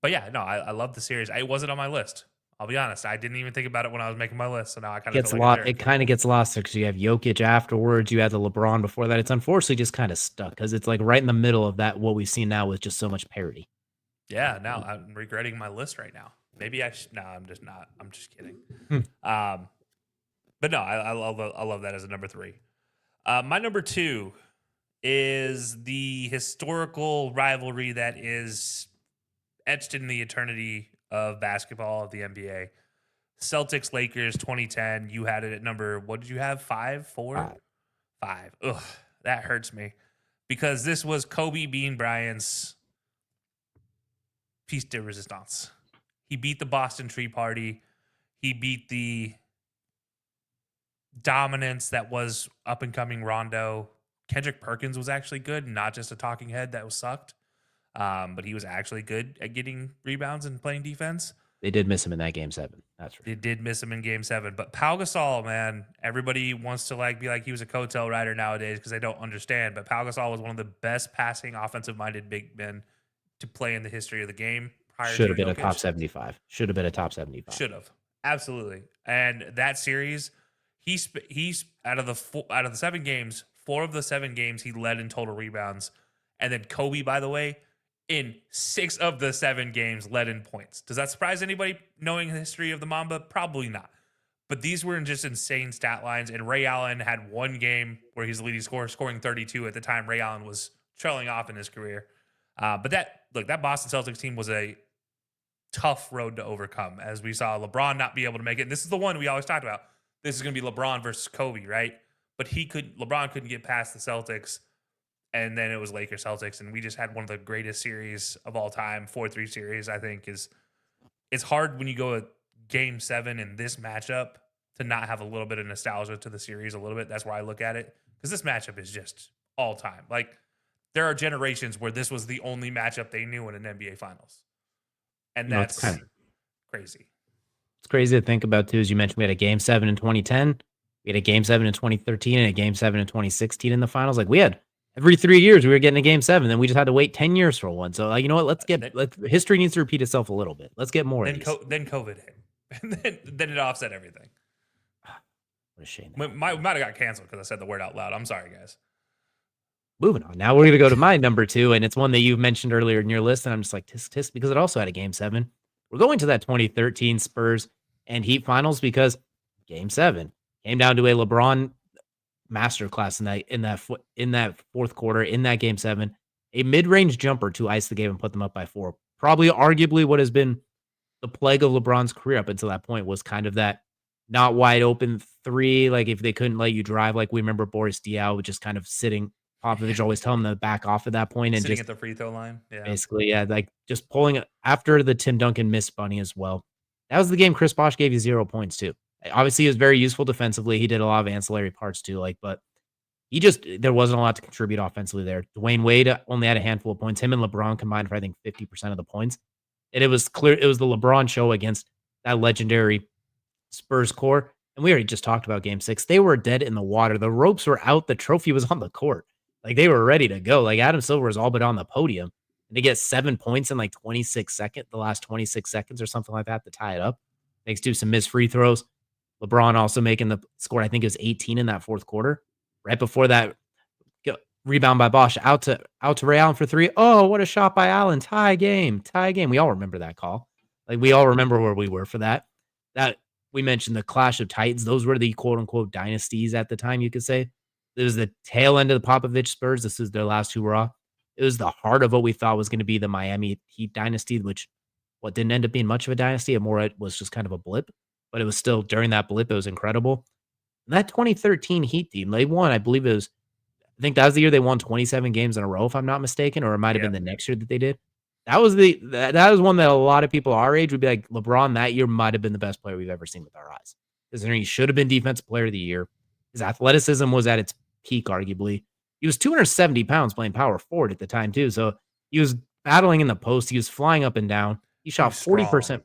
But yeah, no, I love the series. It wasn't on my list. I'll be honest. I didn't even think about it when I was making my list. So now I kind of It kind of gets lost because you have Jokic afterwards. You had the LeBron before that. It's unfortunately just kind of stuck because it's like right in the middle of that. What we see now with just so much parity. Yeah, now I'm regretting my list right now. Maybe I should. No, I'm just not. I'm just kidding. But no, I love that as a number 3. My number 2 is the historical rivalry that is etched in the eternity of basketball of the NBA. Celtics Lakers 2010. You had it at number. What did you have? 5, 4, 5. Ugh, that hurts me because this was Kobe Bean Bryant's piece de resistance. He beat the Boston Tea Party. He beat the dominance that was up and coming Rondo. Kendrick Perkins was actually good, not just a talking head that was sucked. But he was actually good at getting rebounds and playing defense. They did miss him in that game 7. That's right. They did miss him in game 7. But Pau Gasol, man, everybody wants to be like he was a coattail rider nowadays because they don't understand. But Pau Gasol was one of the best passing, offensive-minded big men to play in the history of the game. Should have been a top 75. Should have been a top 75. Should have. Absolutely. And that series, he's out of the 7 games, 4 of the 7 games he led in total rebounds. And then Kobe, by the way, in 6 of the 7 games led in points. Does that surprise anybody knowing the history of the Mamba? Probably not. But these were just insane stat lines. And Ray Allen had one game where he's the leading scorer, scoring 32. At the time, Ray Allen was trailing off in his career. But that Boston Celtics team was a tough road to overcome, as we saw LeBron not be able to make it. And this is the one we always talked about. This is going to be LeBron versus Kobe, right? But LeBron couldn't get past the Celtics, and then it was Lakers Celtics, and we just had one of the greatest series of all time. 4-3 series, I think, it's hard when you go to Game 7 in this matchup to not have a little bit of nostalgia to the series a little bit. That's why I look at it, because this matchup is just all time. Like, there are generations where this was the only matchup they knew in an NBA Finals. And that's crazy. It's crazy to think about, too. As you mentioned, we had a Game 7 in 2010. We had a Game 7 in 2013 and a Game 7 in 2016 in the finals. Like, we had every 3 years we were getting a Game 7. Then we just had to wait 10 years for one. So, you know what? History needs to repeat itself a little bit. Let's get more. Then COVID hit. And then it offset everything. What a shame. We might have got canceled because I said the word out loud. I'm sorry, guys. Moving on. Now we're going to go to my number 2, and it's one that you mentioned earlier in your list, and I'm just like, tisk, tisk, because it also had a Game 7. We're going to that 2013 Spurs and Heat finals because Game 7 came down to a LeBron masterclass in that fourth quarter, in that Game 7, a mid-range jumper to ice the game and put them up by 4. Probably arguably what has been the plague of LeBron's career up until that point was kind of that not wide open 3. Like, if they couldn't let you drive, like we remember Boris Diaw just kind of sitting. Popovich always tell him to back off at that point and sitting just at the free throw line. Yeah. Basically, yeah, like just pulling it after the Tim Duncan missed bunny as well. That was the game Chris Bosh gave you 0 points too. Obviously, he was very useful defensively. He did a lot of ancillary parts too, but there wasn't a lot to contribute offensively there. Dwayne Wade only had a handful of points. Him and LeBron combined for, I think, 50% of the points. And it was clear it was the LeBron show against that legendary Spurs core. And we already just talked about Game 6. They were dead in the water. The ropes were out. The trophy was on the court. Like, they were ready to go. Like, Adam Silver was all but on the podium. And to get 7 points in like the last 26 seconds or something like that to tie it up. Thanks to some missed free throws. LeBron also making the score, I think it was 18 in that fourth quarter. Right before that, rebound by Bosh out to Ray Allen for 3. Oh, what a shot by Allen. Tie game. We all remember that call. Like, we all remember where we were for that. That we mentioned the Clash of Titans. Those were the quote unquote dynasties at the time, you could say. It was the tail end of the Popovich Spurs. This is their last hurrah. It was the heart of what we thought was going to be the Miami Heat dynasty, which didn't end up being much of a dynasty. It was just kind of a blip, but it was still, during that blip, it was incredible. And that 2013 Heat team, they won, I think that was the year they won 27 games in a row, if I'm not mistaken, or it might have been the next year that they did. That was that was one that a lot of people our age would be like, LeBron that year might have been the best player we've ever seen with our eyes. Because he should have been Defensive Player of the Year. His athleticism was at its peak, arguably. He was 270 pounds playing power forward at the time, too. So he was battling in the post. He was flying up and down. He shot 40%.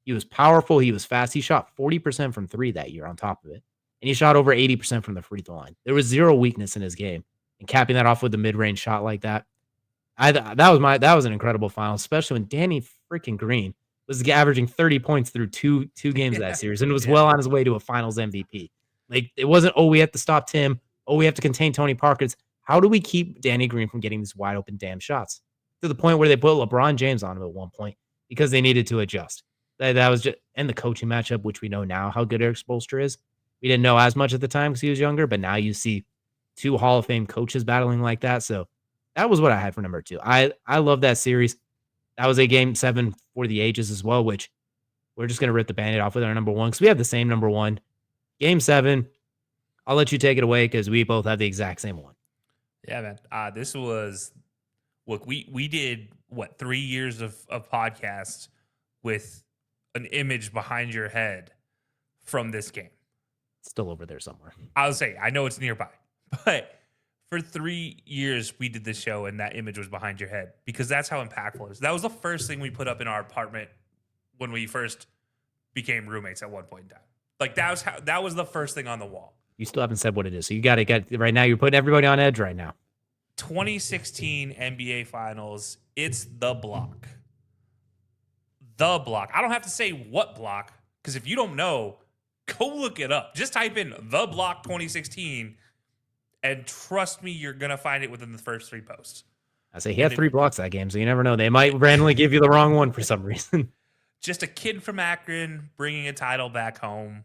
He was powerful. He was fast. He shot 40% from 3 that year on top of it. And he shot over 80% from the free throw line. There was zero weakness in his game. And capping that off with a mid-range shot like that, that was an incredible final, especially when Danny freaking Green was averaging 30 points through two games that series, and it was well on his way to a Finals MVP. Like, it wasn't, we have to stop Tim. We have to contain Tony Parker. It's, how do we keep Danny Green from getting these wide open damn shots? To the point where they put LeBron James on him at one point because they needed to adjust. That was just, and the coaching matchup, which we know now how good Eric Spoelstra is. We didn't know as much at the time because he was younger, but now you see 2 Hall of Fame coaches battling like that. So that was what I had for number 2. I love that series. That was a Game 7 for the ages as well, which we're just going to rip the Band-Aid off with our number 1 because we have the same number 1. Game 7, I'll let you take it away because we both have the exact same one. Yeah, man. This was, look, we did, 3 years of podcasts with an image behind your head from this game. It's still over there somewhere. I'll say, I know it's nearby, but for 3 years we did this show and that image was behind your head because that's how impactful it is. That was the first thing we put up in our apartment when we first became roommates at one point in time. Like, that was the first thing on the wall. You still haven't said what it is. So you got it right now. You're putting everybody on edge right now. 2016 NBA Finals. It's the block. The block. I don't have to say what block because if you don't know, go look it up. Just type in the block 2016 and trust me, you're going to find it within the first 3 posts. I say he had 3 blocks that game, so you never know. They might randomly give you the wrong one for some reason. Just a kid from Akron bringing a title back home.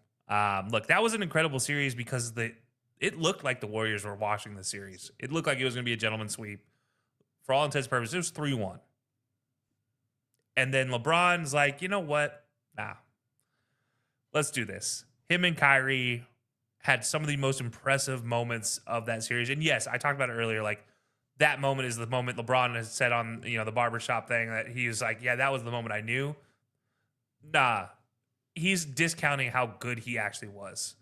Look, that was an incredible series because it looked like the Warriors were washing the series. It looked like it was going to be a gentleman's sweep. for all intents and purposes, it was 3-1. And then LeBron's like, you know what? Nah, let's do this. Him and Kyrie had some of the most impressive moments of that series. And yes, I talked about it earlier. Like, that moment is the moment LeBron has said on, the barbershop thing that he was like, yeah, that was the moment I knew. Nah, he's discounting how good he actually was.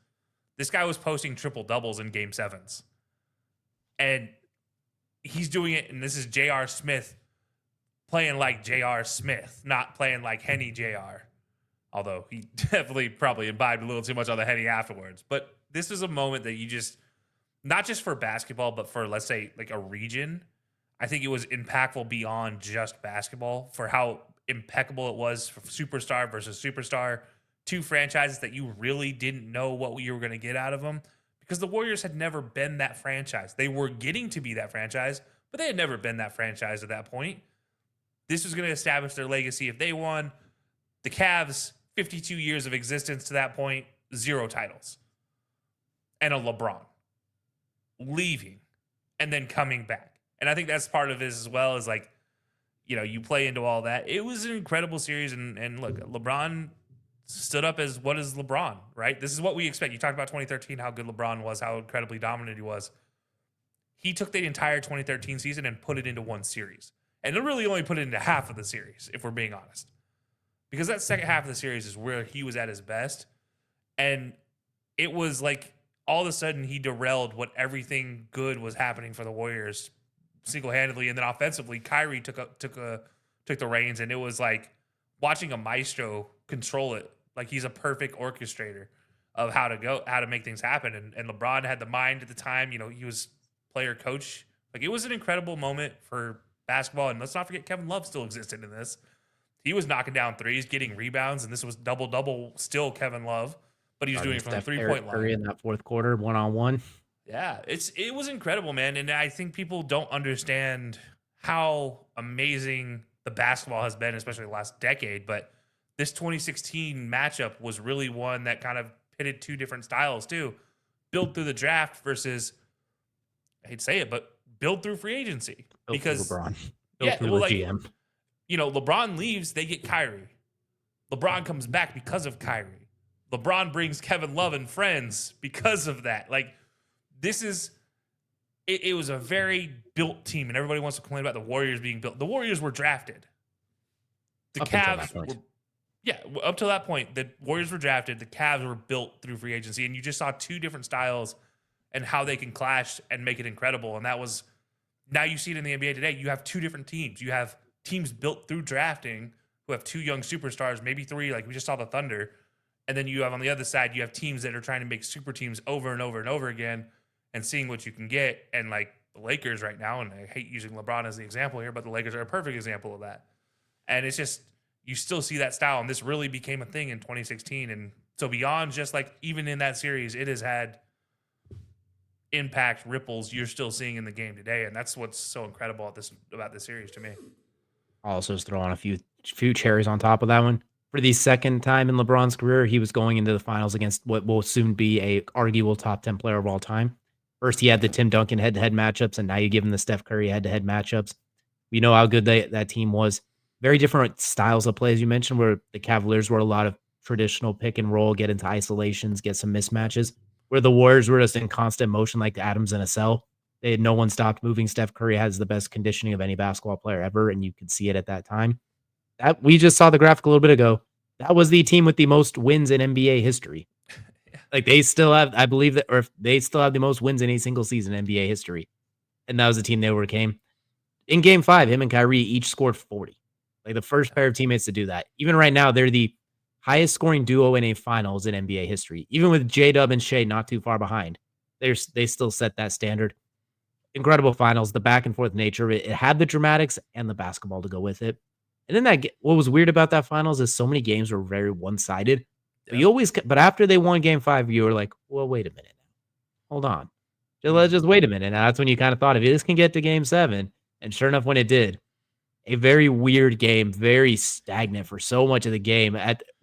This guy was posting triple doubles in game sevens. And he's doing it, and this is J.R. Smith playing like J.R. Smith, not playing like Henny J.R. Although he definitely probably imbibed a little too much on the Henny afterwards. But this is a moment that you just, not just for basketball, but for, let's say, like a region, I think it was impactful beyond just basketball for how impeccable it was for superstar versus superstar. Two franchises that you really didn't know what you were going to get out of them, because the Warriors had never been that franchise. They were getting to be that franchise, but they had never been that franchise at that point. This was going to establish their legacy if they won. The Cavs, 52 years of existence to that point, 0 titles. And a LeBron leaving and then coming back. And I think that's part of it as well, is like, you play into all that. It was an incredible series. And look, LeBron stood up as what is LeBron, right? This is what we expect. You talked about 2013, how good LeBron was, how incredibly dominant he was. He took the entire 2013 season and put it into one series. And it really only put it into half of the series, if we're being honest. Because that second half of the series is where he was at his best. And it was like all of a sudden he derailed what everything good was happening for the Warriors single-handedly. And then offensively, Kyrie took the reins, and it was like watching a maestro control it. Like, he's a perfect orchestrator of how to make things happen. And LeBron had the mind at the time. He was player coach. Like, it was an incredible moment for basketball. And let's not forget, Kevin Love still existed in this. He was knocking down threes, getting rebounds, and this was double-double still Kevin Love, but he was doing it from the three-point line. In that fourth quarter, one-on-one. Yeah, it was incredible, man. And I think people don't understand how amazing the basketball has been, especially the last decade. But this 2016 matchup was really one that kind of pitted two different styles too. Build through the draft versus, I hate to say it, but build through free agency. Built because through LeBron. GM. LeBron leaves, they get Kyrie. LeBron comes back because of Kyrie. LeBron brings Kevin Love and friends because of that. Like, this is, it was a very built team, and everybody wants to complain about the Warriors being built. The Warriors were drafted. The Cavs were, up to that point, the Warriors were drafted. The Cavs were built through free agency, and you just saw two different styles and how they can clash and make it incredible. And that was, now you see it in the NBA today. You have two different teams. You have teams built through drafting who have two young superstars, maybe three, like we just saw the Thunder. And then you have on the other side, you have teams that are trying to make super teams over and over and over again and seeing what you can get. And like the Lakers right now, and I hate using LeBron as the example here, but the Lakers are a perfect example of that. And it's just, you still see that style. And this really became a thing in 2016. And so beyond just like, even in that series, it has had impact ripples you're still seeing in the game today. And that's what's so incredible about this series to me. I'll also just throw on a few cherries on top of that one. For the second time in LeBron's career, he was going into the finals against what will soon be a arguable top 10 player of all time. First, he had the Tim Duncan head-to-head matchups, and now you give him the Steph Curry head-to-head matchups. We know how good that team was. Very different styles of play, as you mentioned, where the Cavaliers were a lot of traditional pick and roll, get into isolations, get some mismatches, where the Warriors were just in constant motion like the Atoms in a cell. No one stopped moving. Steph Curry has the best conditioning of any basketball player ever, and you could see it at that time. That we just saw the graphic a little bit ago. That was the team with the most wins in NBA history. Like, they still have, I believe that, or they still have the most wins in a single season in NBA history. And that was the team they overcame. In game 5, him and Kyrie each scored 40. Like, the first pair of teammates to do that. Even right now, they're the highest scoring duo in a finals in NBA history. Even with J-Dub and Shea not too far behind, they still set that standard. Incredible finals, the back and forth nature of it. It had the dramatics and the basketball to go with it. And then what was weird about that finals is so many games were very one-sided. Yeah. But after they won game 5, you were like, well, wait a minute. Hold on. Let's just wait a minute. And that's when you kind of thought, if this can get to game 7, and sure enough, when it did, a very weird game, very stagnant for so much of the game.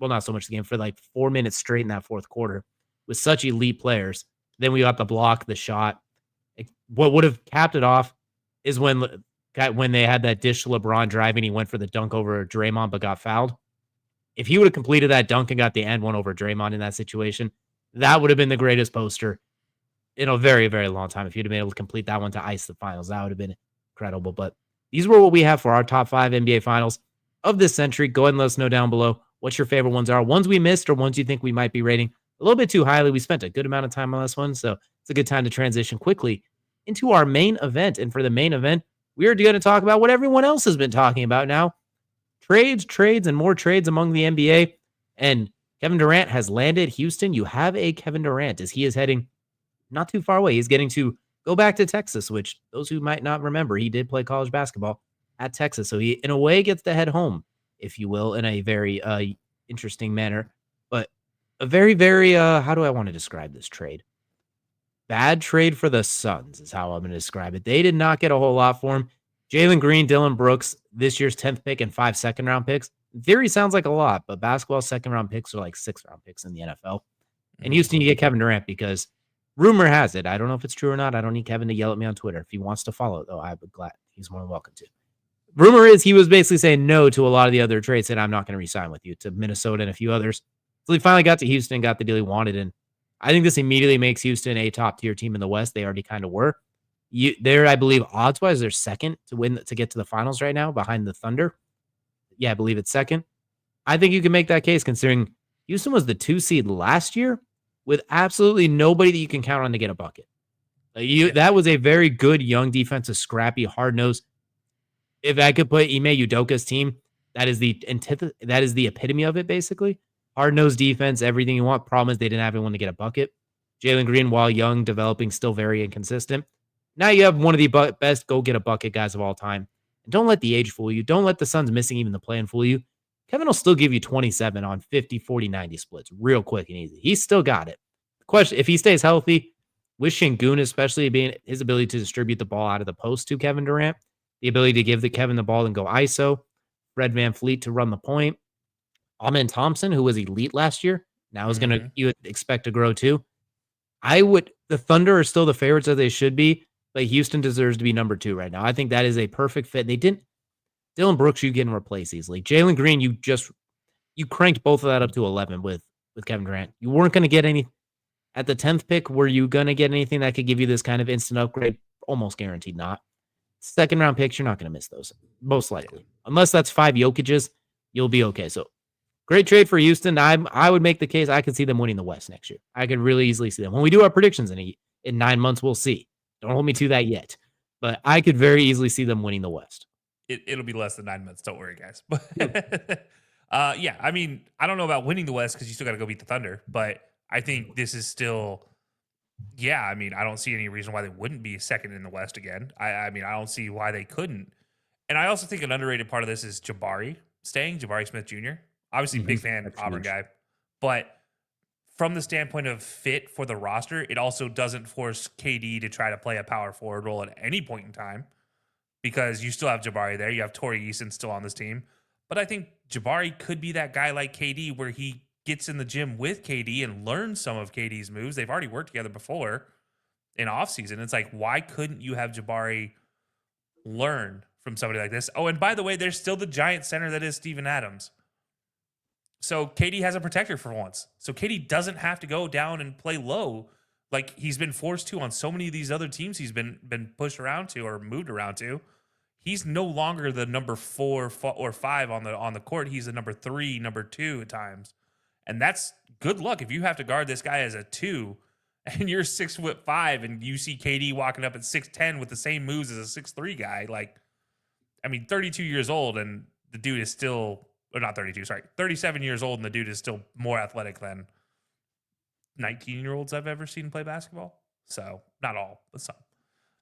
Not so much of the game, for like 4 minutes straight in that fourth quarter with such elite players. Then we got the block, the shot. What would have capped it off is when when they had that dish to LeBron driving, he went for the dunk over Draymond but got fouled. If he would have completed that dunk and got the and one over Draymond in that situation, that would have been the greatest poster in a very, very long time. If you'd have been able to complete that one to ice the finals, that would have been incredible. But these were what we have for our top 5 NBA finals of this century. Go ahead and let us know down below what your favorite ones are. Ones we missed or ones you think we might be rating a little bit too highly. We spent a good amount of time on this one, so it's a good time to transition quickly into our main event. And for the main event, we are going to talk about what everyone else has been talking about now. Trades, and more trades among the NBA. And Kevin Durant has landed. Houston, you have a Kevin Durant as he is heading not too far away. He's getting to go back to Texas, which those who might not remember, he did play college basketball at Texas. So he, in a way, gets to head home, if you will, in a very interesting manner. But a very, very, how do I want to describe this trade? Bad trade for the Suns is how I'm going to describe it. They did not get a whole lot for him. Jalen Green, Dylan Brooks, this year's 10th pick and 5 second-round picks. In theory, sounds like a lot, but basketball second-round picks are like 6th-round picks in the NFL. And Houston, you get Kevin Durant because rumor has it, I don't know if it's true or not. I don't need Kevin to yell at me on Twitter. If he wants to follow it, though, I would glad. He's more than welcome to. Rumor is he was basically saying no to a lot of the other trades, saying, I'm not going to re-sign with you, to Minnesota and a few others. So he finally got to Houston and got the deal he wanted. And I think this immediately makes Houston a top-tier team in the West. They already kind of were. They're, I believe, odds-wise, they're second to get to the finals right now behind the Thunder. Yeah, I believe it's second. I think you can make that case considering Houston was the 2 seed last year with absolutely nobody that you can count on to get a bucket. That was a very good, young defensive, scrappy, hard-nosed. If I could put Ime Udoka's team, that is the epitome of it, basically. Hard-nosed defense, everything you want. Problem is they didn't have anyone to get a bucket. Jalen Green, while young, developing, still very inconsistent. Now you have one of the best go-get-a-bucket guys of all time. And don't let the age fool you. Don't let the Suns missing even the play-in fool you. Kevin will still give you 27 on 50, 40, 90 splits real quick and easy. He's still got it. The question, if he stays healthy, with Şengün especially being his ability to distribute the ball out of the post to Kevin Durant, the ability to give Kevin the ball and go ISO, Fred VanVleet to run the point, Amen Thompson, who was elite last year, now is going to, you would expect to grow too. The Thunder are still the favorites as they should be, but Houston deserves to be number 2 right now. I think that is a perfect fit. Dylan Brooks, you can replace easily. Jalen Green, you cranked both of that up to 11 with Kevin Durant. You weren't going to get any at the 10th pick. Were you going to get anything that could give you this kind of instant upgrade? Almost guaranteed not. Second round picks, you're not going to miss those, most likely. Unless that's 5 Jokic's, you'll be okay. So great trade for Houston. I would make the case I could see them winning the West next year. I could really easily see them. When we do our predictions in 9 months, we'll see. Don't hold me to that yet. But I could very easily see them winning the West. It'll be less than 9 months. Don't worry, guys. But yeah, I mean, I don't know about winning the West because you still got to go beat the Thunder. But I think this is still, yeah, I mean, I don't see any reason why they wouldn't be second in the West again. I mean, I don't see why they couldn't. And I also think an underrated part of this is Jabari Smith Jr. Obviously, big fan, Auburn guy. But from the standpoint of fit for the roster, it also doesn't force KD to try to play a power forward role at any point in time because you still have Jabari there. You have Torrey Eason still on this team. But I think Jabari could be that guy like KD where he gets in the gym with KD and learns some of KD's moves. They've already worked together before in offseason. It's like, why couldn't you have Jabari learn from somebody like this? Oh, and by the way, there's still the giant center that is Steven Adams. So KD has a protector for once. So KD doesn't have to go down and play low like he's been forced to on so many of these other teams he's been pushed around to or moved around to. He's no longer the number 4 or 5 on the court. He's the number 3, number 2 at times. And that's good luck if you have to guard this guy as a 2 and you're 6'5" and you see KD walking up at 6'10" with the same moves as a 6'3" guy. Like, I mean, 32 years old and the dude is still, or not 32, sorry, 37 years old and the dude is still more athletic than 19-year-olds I've ever seen play basketball. So not all, but some.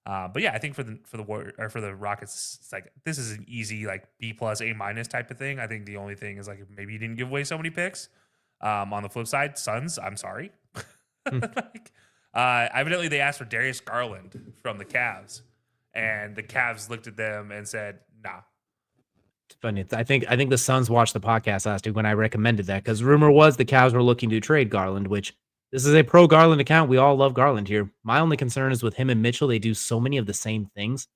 But yeah, I think for the Rockets, it's like this is an easy like B+, A- type of thing. I think the only thing is like maybe you didn't give away so many picks. On the flip side, Suns, I'm sorry. Evidently they asked for Darius Garland from the Cavs, and the Cavs looked at them and said, "Nah." It's funny. I think the Suns watched the podcast last week when I recommended that because rumor was the Cavs were looking to trade Garland, which this is a pro Garland account. We all love Garland here. My only concern is with him and Mitchell. They do so many of the same things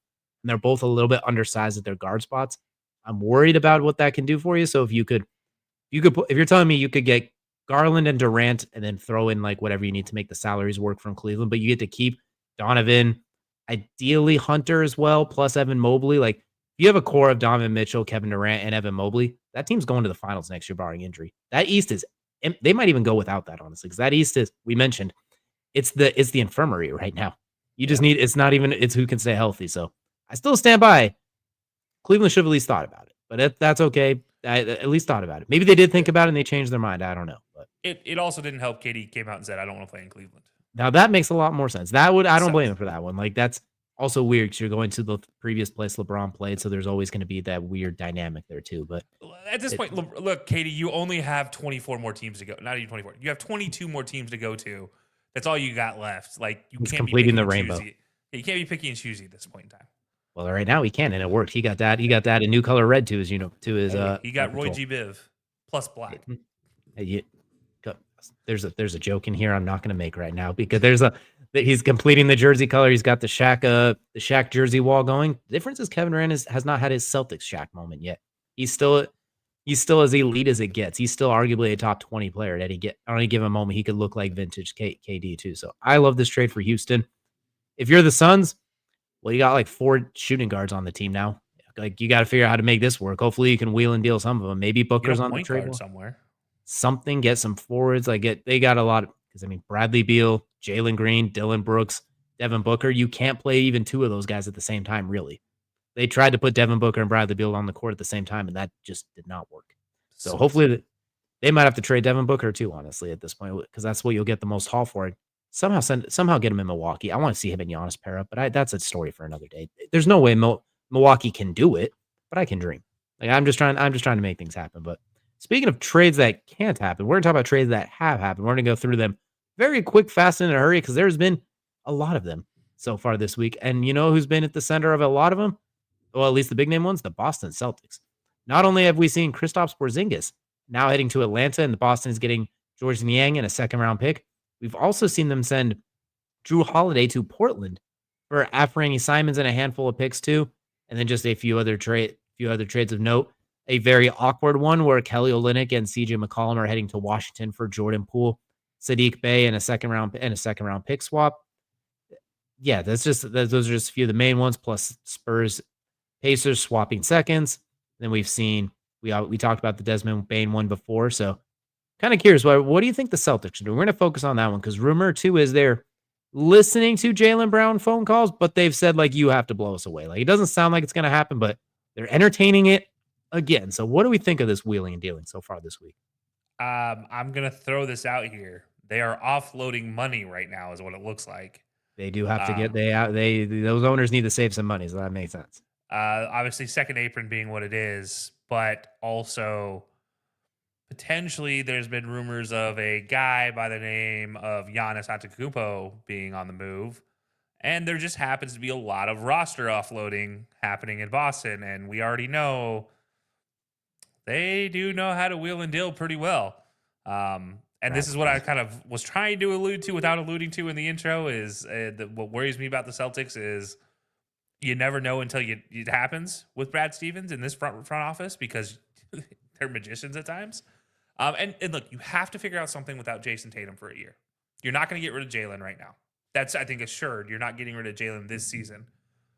and they're both a little bit undersized at their guard spots. I'm worried about what that can do for you. So if if you're telling me you could get Garland and Durant and then throw in like whatever you need to make the salaries work from Cleveland, but you get to keep Donovan, ideally Hunter as well, plus Evan Mobley. Like if you have a core of Donovan Mitchell, Kevin Durant, and Evan Mobley, that team's going to the finals next year, barring injury. That East is, they might even go without that, honestly, because that East is, we mentioned, it's the infirmary right now. You just need, it's who can stay healthy. So I still stand by. Cleveland should have at least thought about it, but that's okay. I at least thought about it. Maybe they did think about it and they changed their mind. I don't know. But it also didn't help. KD came out and said, "I don't want to play in Cleveland." now that makes a lot more sense. I don't blame him for that one. Like that's also weird because you're going to the previous place LeBron played, so there's always going to be that weird dynamic there too. But at this point, look, KD, you only have 24 more teams to go. Not even 24. You have 22 more teams to go to. That's all you got left. Like you he's can't completing be the rainbow. You can't be picky and choosy at this point in time. Well, right now he can, and it worked. He got that a new color red to his, he got Roy G. Biv plus black. There's a joke in here I'm not going to make right now because he's completing the jersey color. He's got the Shaq jersey wall going. The difference is Kevin Durant has not had his Celtics Shaq moment yet. He's still as elite as it gets. He's still arguably a top 20 player at any given moment. He could look like vintage KD too. So I love this trade for Houston. If you're the Suns, well, you got like 4 shooting guards on the team now. Like you got to figure out how to make this work. Hopefully you can wheel and deal some of them. Maybe Booker's on the trade somewhere. Something, get some forwards. They got a lot because Bradley Beal, Jalen Green, Dylan Brooks, Devin Booker. You can't play even 2 of those guys at the same time, really. They tried to put Devin Booker and Bradley Beal on the court at the same time, and that just did not work. So hopefully they might have to trade Devin Booker too, honestly, at this point, because that's what you'll get the most haul for it. Somehow get him in Milwaukee. I want to see him and Giannis pair up, but that's a story for another day. There's no way Milwaukee can do it, but I can dream. Like I'm just trying to make things happen. But speaking of trades that can't happen, we're gonna talk about trades that have happened. We're gonna go through them very quick, fast, and in a hurry because there's been a lot of them so far this week. And you know who's been at the center of a lot of them? Well, at least the big name ones, the Boston Celtics. Not only have we seen Kristaps Porzingis now heading to Atlanta, and the Boston is getting George Niang and a 2nd-round pick. We've also seen them send Drew Holiday to Portland for Afrani Simons and a handful of picks too, and then just a few other trades of note. A very awkward one where Kelly Olynyk and CJ McCollum are heading to Washington for Jordan Poole, Sadiq Bey, and a second round pick swap. Yeah, those are just a few of the main ones. Plus Spurs, Pacers swapping seconds. Then we've seen we talked about the Desmond Bane one before, so. Kind of curious, what do you think the Celtics should do? We're going to focus on that one because rumor too is they're listening to Jaylen Brown phone calls, but they've said like you have to blow us away. Like it doesn't sound like it's going to happen, but they're entertaining it again. So what do we think of this wheeling and dealing so far this week? I'm going to throw this out here. They are offloading money right now, is what it looks like. They do have to get those owners need to save some money, so that makes sense. Obviously, second apron being what it is, but also. Potentially, there's been rumors of a guy by the name of Giannis Antetokounmpo being on the move, and there just happens to be a lot of roster offloading happening in Boston, and we already know they do know how to wheel and deal pretty well. And this is what I kind of was trying to allude to without alluding to in the intro is what worries me about the Celtics is you never know until it happens with Brad Stevens in this front office because they're magicians at times. And look, you have to figure out something without Jason Tatum for a year. You're not going to get rid of Jalen right now. That's, I think, assured. You're not getting rid of Jalen this season.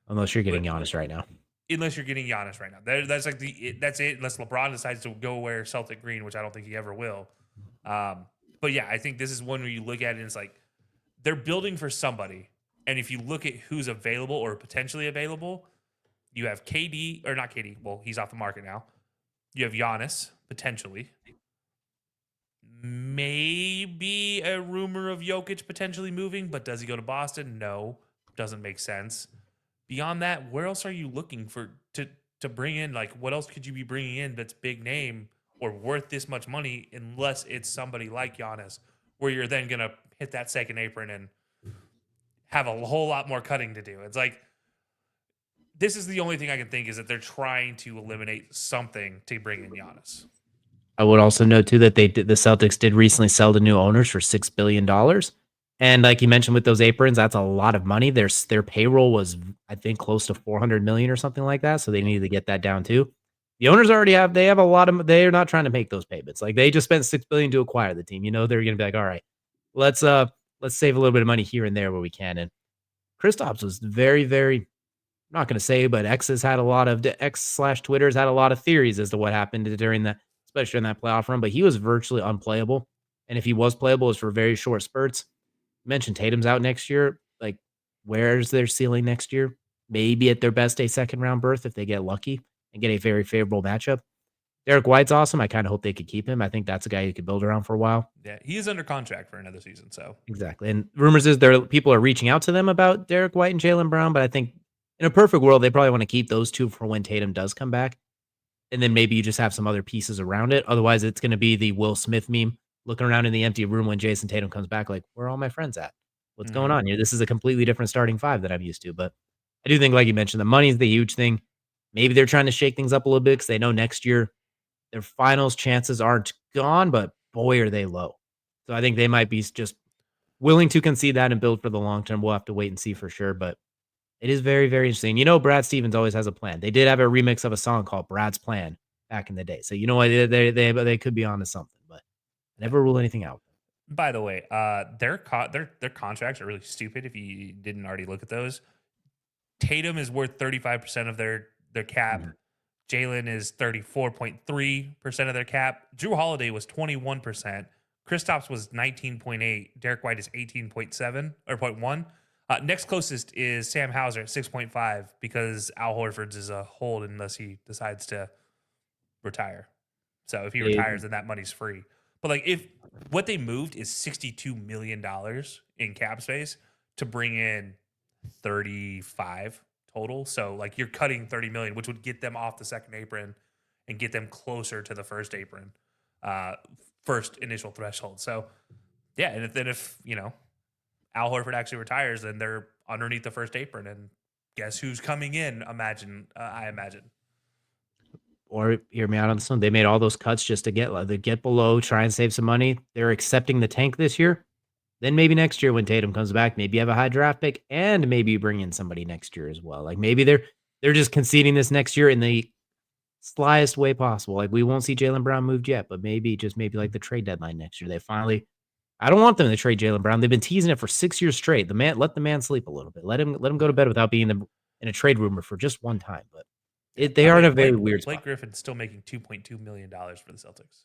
Unless you're getting Giannis right now. Unless you're getting Giannis right now. That's like that's it. Unless LeBron decides to go wear Celtic green, which I don't think he ever will. But yeah, I think this is one where you look at it and it's like they're building for somebody. And if you look at who's available or potentially available, you have KD, or not KD. Well, he's off the market now. You have Giannis, potentially. Maybe a rumor of Jokic potentially moving, but does he go to Boston? No, doesn't make sense. Beyond that, where else are you looking for to bring in? Like, what else could you be bringing in that's big name or worth this much money unless it's somebody like Giannis, where you're then going to hit that second apron and have a whole lot more cutting to do. It's like, this is the only thing I can think is that they're trying to eliminate something to bring in Giannis. I would also note too that the Celtics did recently sell to new owners for $6 billion. And like you mentioned with those aprons, that's a lot of money. Their payroll was, I think, close to 400 million or something like that. So they needed to get that down too. The owners already have a lot of, they're not trying to make those payments. Like they just spent 6 billion to acquire the team. They're going to be like, all right, let's let's save a little bit of money here and there where we can. And Kristaps was very, very, I'm not going to say, but X's had a lot of X/Twitter's had a lot of theories as to what happened during that, especially in that playoff run. But he was virtually unplayable, and if he was playable, it was for very short spurts. You mentioned Tatum's out next year. Like, where's their ceiling next year? Maybe at their best a second round berth if they get lucky and get a very favorable matchup. Derek White's awesome. I kind of hope they could keep him. I think that's a guy you could build around for a while. Yeah, he is under contract for another season. So Exactly. And rumors is people are reaching out to them about Derek White and Jaylen Brown, but I think in a perfect world, they probably want to keep those two for when Tatum does come back. And then maybe you just have some other pieces around it. Otherwise, it's going to be the Will Smith meme looking around in the empty room when Jason Tatum comes back, like, where are all my friends at? What's going on here? This is a completely different starting five that I'm used to. But I do think, like you mentioned, the money is the huge thing. Maybe they're trying to shake things up a little bit because they know next year their finals chances aren't gone, but boy, are they low. So I think they might be just willing to concede that and build for the long term. We'll have to wait and see for sure. But it is very, very interesting. Brad Stevens always has a plan. They did have a remix of a song called Brad's Plan back in the day. So what, they could be onto something, but I never rule anything out. by the way, their contracts are really stupid. If you didn't already look at those, Tatum is worth 35% of their cap. Mhm. Jalen is 34.3% of their cap. Drew Holiday was 21%. Kristaps was 19.8. Derek White is 18.7 or 0.1. Next closest is Sam Hauser at 6.5 because Al Horford's is a hold unless he decides to retire. So if he retires, then that money's free. But like if what they moved is $62 million in cap space to bring in 35 total. So like you're cutting 30 million, which would get them off the second apron and get them closer to the first apron, first initial threshold. So yeah, and then if Al Horford actually retires, then they're underneath the first apron, and guess who's coming in? I imagine. Or hear me out on this one. They made all those cuts just to get below, try and save some money. They're accepting the tank this year. Then maybe next year when Tatum comes back, maybe you have a high draft pick and maybe you bring in somebody next year as well. Like maybe they're just conceding this next year in the slyest way possible. Like we won't see Jaylen Brown moved yet, but maybe like the trade deadline next year. They finally I don't want them to trade Jaylen Brown. They've been teasing it for 6 years straight. Let the man sleep a little bit. Let him go to bed without being in a trade rumor for just one time. But they are in a very weird spot. Blake Griffin's still making $2.2 million for the Celtics.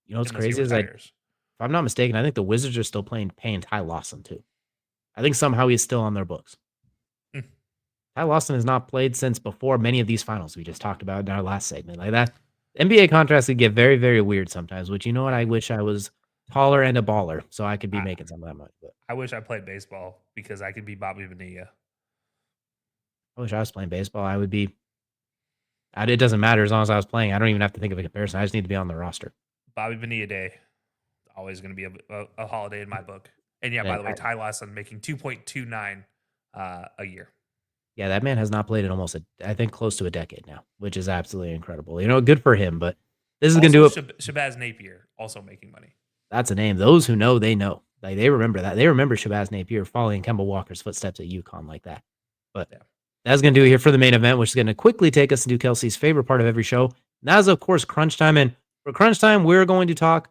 What's crazy is if I'm not mistaken, I think the Wizards are still paying Ty Lawson too. I think somehow he's still on their books. Ty Lawson has not played since before many of these finals we just talked about in our last segment. Like that, NBA contracts could get very, very weird sometimes, which what? I wish I was taller and a baller so I could be making some of that money. But I wish I played baseball because I could be Bobby Bonilla. I wish I was playing baseball. I would be. It doesn't matter as long as I was playing. I don't even have to think of a comparison. I just need to be on the roster. Bobby Bonilla Day. Always going to be a holiday in my book. And yeah, by the way, Ty Lawson making 2.29 a year. Yeah, that man has not played in almost I think close to a decade now, which is absolutely incredible. Good for him, but this is going to do it. Shabazz Napier also making money. That's a name. Those who know, they know. Like they remember that. They remember Shabazz Napier following Kemba Walker's footsteps at UConn like that. But that's going to do it here for the main event, which is going to quickly take us into Kelsey's favorite part of every show. And that is, of course, crunch time. And for crunch time, we're going to talk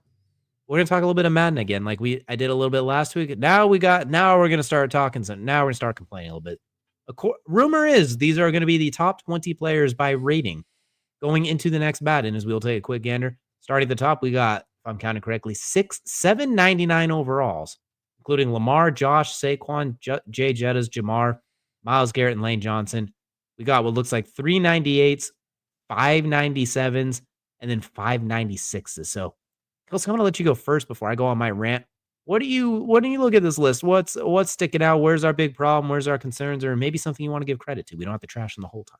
a little bit of Madden again. Like I did a little bit last week. Now we're going to start talking. So now we're going to start complaining a little bit. Rumor is these are going to be the top 20 players by rating going into the next Madden, as we'll take a quick gander. Starting at the top, we got, if I'm counting correctly, 799 overalls, including Lamar, Josh, Saquon, Jay Jettas, Jamar, Myles Garrett, and Lane Johnson. We got what looks like 398s, 597s, and then 596s. So, Kelsey, I'm going to let you go first before I go on my rant. What do you look at this list? What's sticking out? Where's our big problem? Where's our concerns? Or maybe something you want to give credit to? We don't have to trash them the whole time.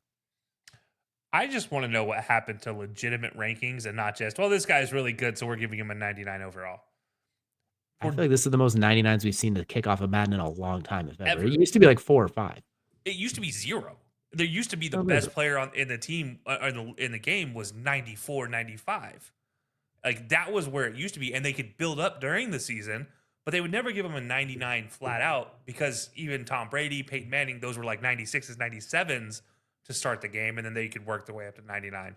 I just want to know what happened to legitimate rankings and not just, well, this guy's really good, so we're giving him a 99 overall. I feel like this is the most 99s we've seen to kick off a Madden in a long time, if ever. It used to be like 4 or 5. It used to be 0. There used to be the best player in the team in the game was 94, 95. Like that was where it used to be, and they could build up during the season. but they would never give him a 99 flat out because even Tom Brady, Peyton Manning, those were like 96s, 97s to start the game, and then they could work their way up to 99.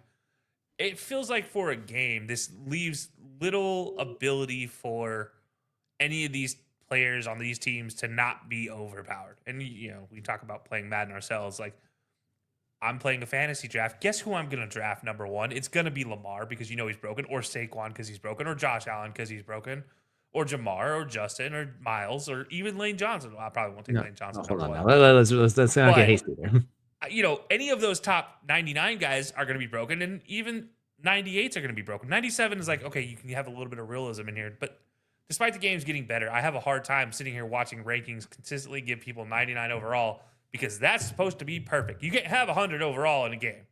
It feels like for a game, this leaves little ability for any of these players on these teams to not be overpowered. And, you know, we talk about playing Madden ourselves. Like, I'm playing a fantasy draft. Guess who I'm going to draft number one? It's going to be Lamar because you know he's broken, or Saquon because he's broken, or Josh Allen because he's broken, or Jamar, or Justin, or Miles, or even Lane Johnson. Well, I probably won't take Lane Johnson. Hold on now. Let's not get hasty there. You know, any of those top 99 guys are going to be broken, and even 98s are going to be broken. 97 is like, okay, you can have a little bit of realism in here, but despite the games getting better, I have a hard time sitting here watching rankings consistently give people 99 overall because that's supposed to be perfect. You can't have 100 overall in a game.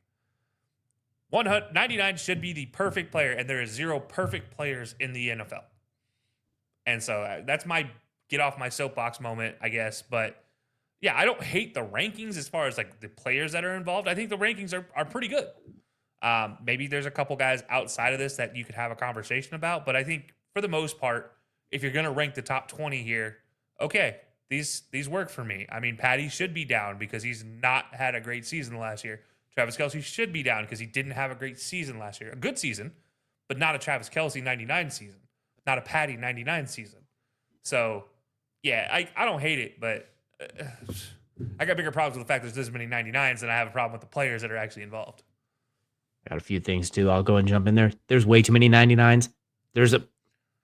99 should be the perfect player, and there is 0 perfect players in the NFL. And so that's my get off my soapbox moment, I guess. But yeah, I don't hate the rankings as far as like the players that are involved. I think the rankings are pretty good. Maybe there's a couple guys outside of this that you could have a conversation about, but I think for the most part, if you're going to rank the top 20 here, okay, these work for me. I mean, Patty should be down because he's not had a great season last year. Travis Kelsey should be down because he didn't have a great season last year. A good season, but not a Travis Kelsey 99 season. Not a Patty 99 season. So, yeah, I don't hate it, but I got bigger problems with the fact there's this many 99s than I have a problem with the players that are actually involved. Got a few things, too. I'll go and jump in there. There's way too many 99s. There's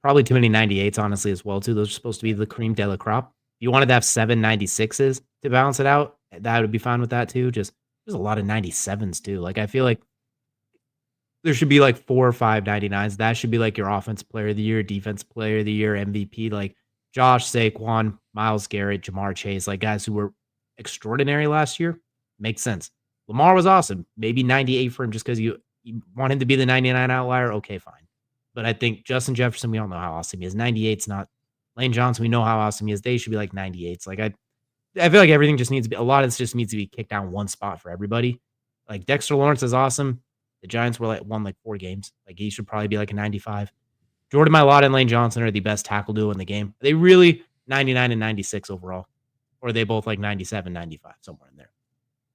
probably too many 98s, honestly, as well, too. Those are supposed to be the cream de la crop. If you wanted to have 7 96s to balance it out, that would be fine with that, too. Just there's a lot of 97s, too. Like, I feel like there should be like 4 or 5 99s. That should be like your offensive player of the year, defense player of the year, MVP. Like Josh, Saquon, Myles Garrett, Jamar Chase, like guys who were extraordinary last year. Makes sense. Lamar was awesome. Maybe 98 for him just because you want him to be the 99 outlier. Okay, fine. But I think Justin Jefferson, we all know how awesome he is. 98's not. Lane Johnson, we know how awesome he is. They should be like 98s. Like I feel like everything just needs to be, a lot of this just needs to be kicked down one spot for everybody. Like Dexter Lawrence is awesome. The Giants won like 4 games. Like he should probably be like a 95. Jordan Mailata and Lane Johnson are the best tackle duo in the game. Are they really 99 and 96 overall? Or are they both like 97, 95, somewhere in there?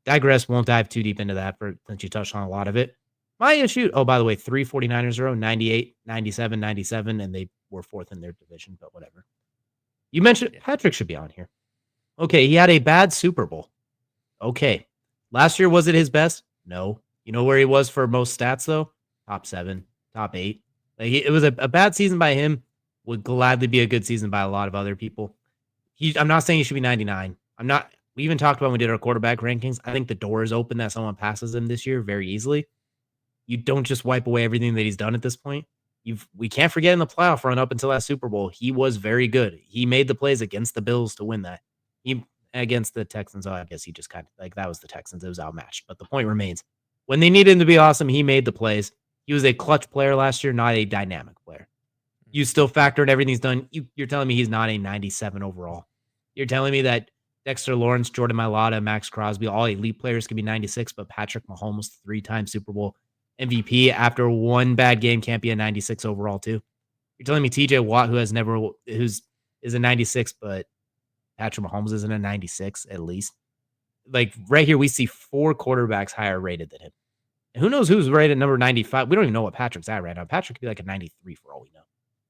Digress, won't dive too deep into that since you touched on a lot of it. My issue, by the way, 3 49ers in a row, 98, 97, 97, and they were 4th in their division, but whatever. You mentioned Patrick should be on here. Okay, he had a bad Super Bowl. Okay. Last year, was it his best? No. You know where he was for most stats, though? Top 7, top 8. Like it was a bad season by him. Would gladly be a good season by a lot of other people. I'm not saying he should be 99. We even talked about when we did our quarterback rankings. I think the door is open that someone passes him this year very easily. You don't just wipe away everything that he's done at this point. We can't forget in the playoff run up until that Super Bowl, he was very good. He made the plays against the Bills to win that. Against the Texans, I guess he just kind of like that was the Texans. It was outmatched. But the point remains, when they needed him to be awesome, he made the plays. He was a clutch player last year, not a dynamic player. You still factor in everything he's done. You're telling me he's not a 97 overall. You're telling me that Dexter Lawrence, Jordan Mailata, Max Crosby, all elite players can be 96, but Patrick Mahomes, 3-time Super Bowl MVP after one bad game, can't be a 96 overall too. You're telling me TJ Watt, who's a 96, but Patrick Mahomes isn't a 96 at least. Like right here, we see 4 quarterbacks higher rated than him. And who knows who's rated number 95? We don't even know what Patrick's at right now. Patrick could be like a 93 for all we know.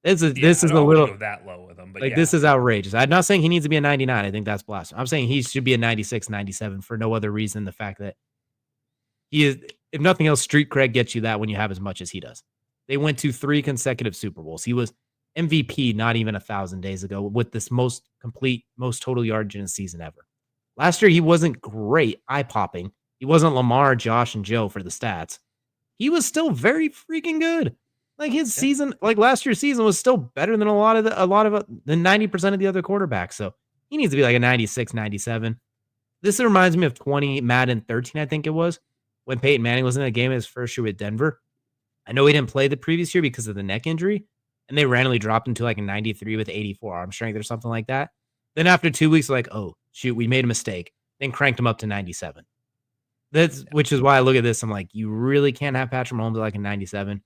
This is a little go that low with him, but like this is outrageous. I'm not saying he needs to be a 99. I think that's blasphemy. I'm saying he should be a 96, 97 for no other reason the fact that he is, if nothing else, street cred gets you that when you have as much as he does. They went to 3 consecutive Super Bowls. He was MVP not even 1,000 days ago with this most complete, most total yardage in a season ever. Last year, he wasn't great, eye-popping. He wasn't Lamar, Josh, and Joe for the stats. He was still very freaking good. Like his season, like last year's season was still better than a lot of the 90% of the other quarterbacks. So he needs to be like a 96, 97. This reminds me of Madden 13, I think it was, when Peyton Manning was in the game his first year with Denver. I know he didn't play the previous year because of the neck injury, and they randomly dropped him to like a 93 with 84 arm strength or something like that. Then after 2 weeks, like, oh, shoot, we made a mistake. Then cranked him up to 97. Which is why I look at this. I'm like, you really can't have Patrick Mahomes like a 97.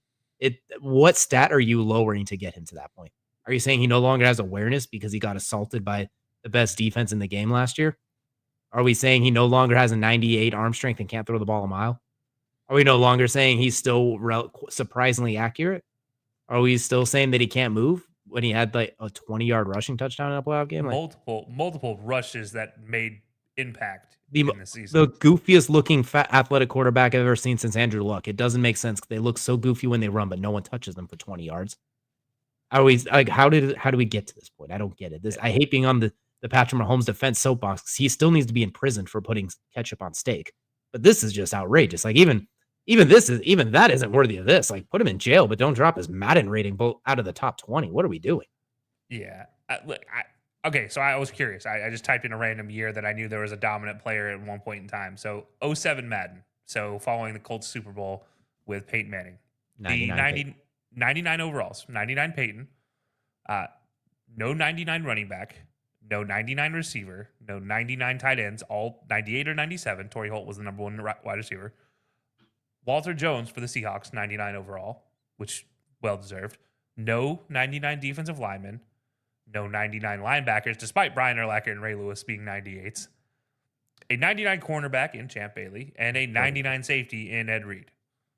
What stat are you lowering to get him to that point? Are you saying he no longer has awareness because he got assaulted by the best defense in the game last year? Are we saying he no longer has a 98 arm strength and can't throw the ball a mile? Are we no longer saying he's still surprisingly accurate? Are we still saying that he can't move when he had like a 20-yard rushing touchdown in a playoff game? Like Multiple rushes that made impact the in the season. the goofiest looking fat athletic quarterback I've ever seen since Andrew Luck. It doesn't make sense. They look so goofy when they run, but no one touches them for 20 yards. Are we like how do we get to this point? I don't get it. I hate being on the Patrick Mahomes defense soapbox because he still needs to be in prison for putting ketchup on steak. But this is just outrageous. Like even that isn't worthy of this. Like put him in jail, but don't drop his Madden rating out of the top 20. What are we doing? Yeah. Okay, so I was curious. I just typed in a random year that I knew there was a dominant player at one point in time. So 07 Madden. So following the Colts Super Bowl with Peyton Manning. 99 overalls, 99 Peyton. No 99 running back, no 99 receiver, no 99 tight ends, all 98 or 97. Torrey Holt was the number one wide receiver. Walter Jones for the Seahawks, 99 overall, which well-deserved. No 99 defensive linemen, no 99 linebackers, despite Brian Urlacher and Ray Lewis being 98s. A 99 cornerback in Champ Bailey, and a 99 safety in Ed Reed.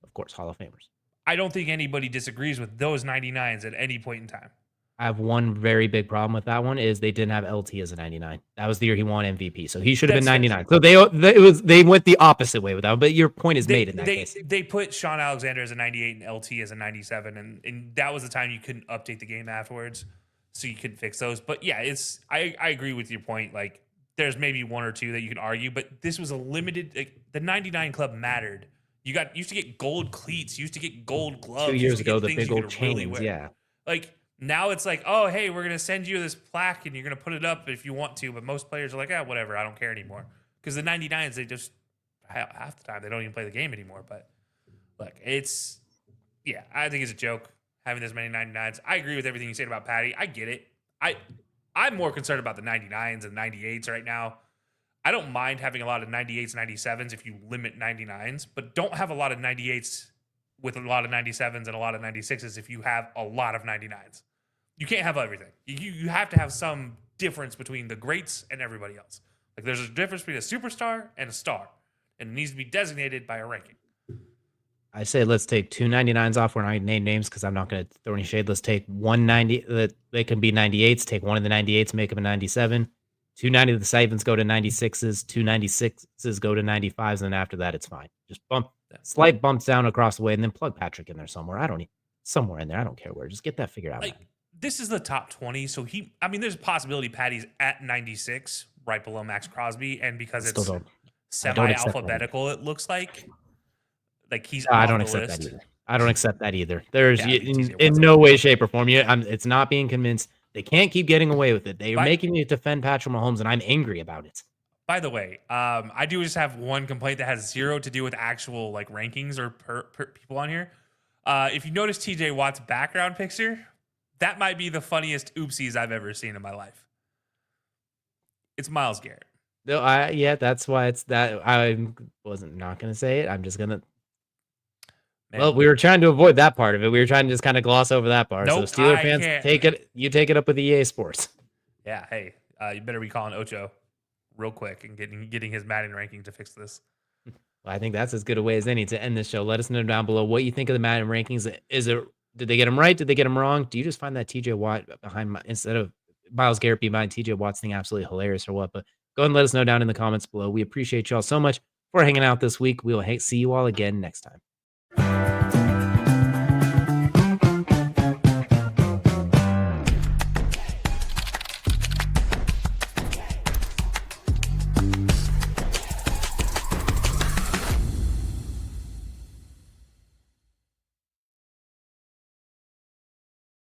Of course, Hall of Famers. I don't think anybody disagrees with those 99s at any point in time. I have one very big problem with that one is they didn't have LT as a 99. That was the year he won MVP, so he should have been 99. So they went the opposite way with that. But your point is made in that case. They put Sean Alexander as a 98 and LT as a 97, and that was the time you couldn't update the game afterwards, so you couldn't fix those. But yeah, I agree with your point. Like there's maybe one or two that you can argue, but this was a limited. Like, the 99 club mattered. You used to get gold cleats, you used to get gold gloves. 2 years ago, the big old chains, really yeah. Like. Now it's like, oh, hey, we're going to send you this plaque and you're going to put it up if you want to. But most players are like, whatever, I don't care anymore. Because the 99s, they just, half the time, they don't even play the game anymore. But look, I think it's a joke having this many 99s. I agree with everything you said about Patty. I get it. I'm more concerned about the 99s and 98s right now. I don't mind having a lot of 98s, 97s if you limit 99s, but don't have a lot of 98s with a lot of 97s and a lot of 96s if you have a lot of 99s. You can't have everything. You have to have some difference between the greats and everybody else. Like there's a difference between a superstar and a star, and it needs to be designated by a ranking. I say let's take 2 99s off. We're not going to name names because I'm not going to throw any shade. Let's take 190. They can be 98s. Take one of the 98s, make them a 97. 290 of the Sivens go to 96s. 2 96s go to 95s. And after that, it's fine. Just slight bumps down across the way and then plug Patrick in there somewhere. Somewhere in there. I don't care where. Just get that figured out. Like, this is the top 20. So there's a possibility Patty's at 96, right below Max Crosby. And because it's semi-alphabetical, it looks like he's I don't accept that either. I don't accept that either. There's in no way, shape, or form. It's not being convinced. They can't keep getting away with it. They are making me defend Patrick Mahomes, and I'm angry about it. By the way, I do just have one complaint that has zero to do with actual like rankings or per people on here. If you notice TJ Watt's background picture, that might be the funniest oopsies I've ever seen in my life. It's Myles Garrett. No, that's why it's that. I wasn't not going to say it. I'm just going to. Well, we were trying to avoid that part of it. We were trying to just kind of gloss over that part. Nope, so Steelers fans, you take it up with EA Sports. Yeah, hey, you better be calling Ocho real quick and getting his Madden ranking to fix this. Well, I think that's as good a way as any to end this show. Let us know down below what you think of the Madden rankings. Did they get them right? Did they get them wrong? Do you just find that TJ Watt instead of Myles Garrett behind TJ Watt's thing absolutely hilarious or what? But go ahead and let us know down in the comments below. We appreciate y'all so much for hanging out this week. We will see you all again next time.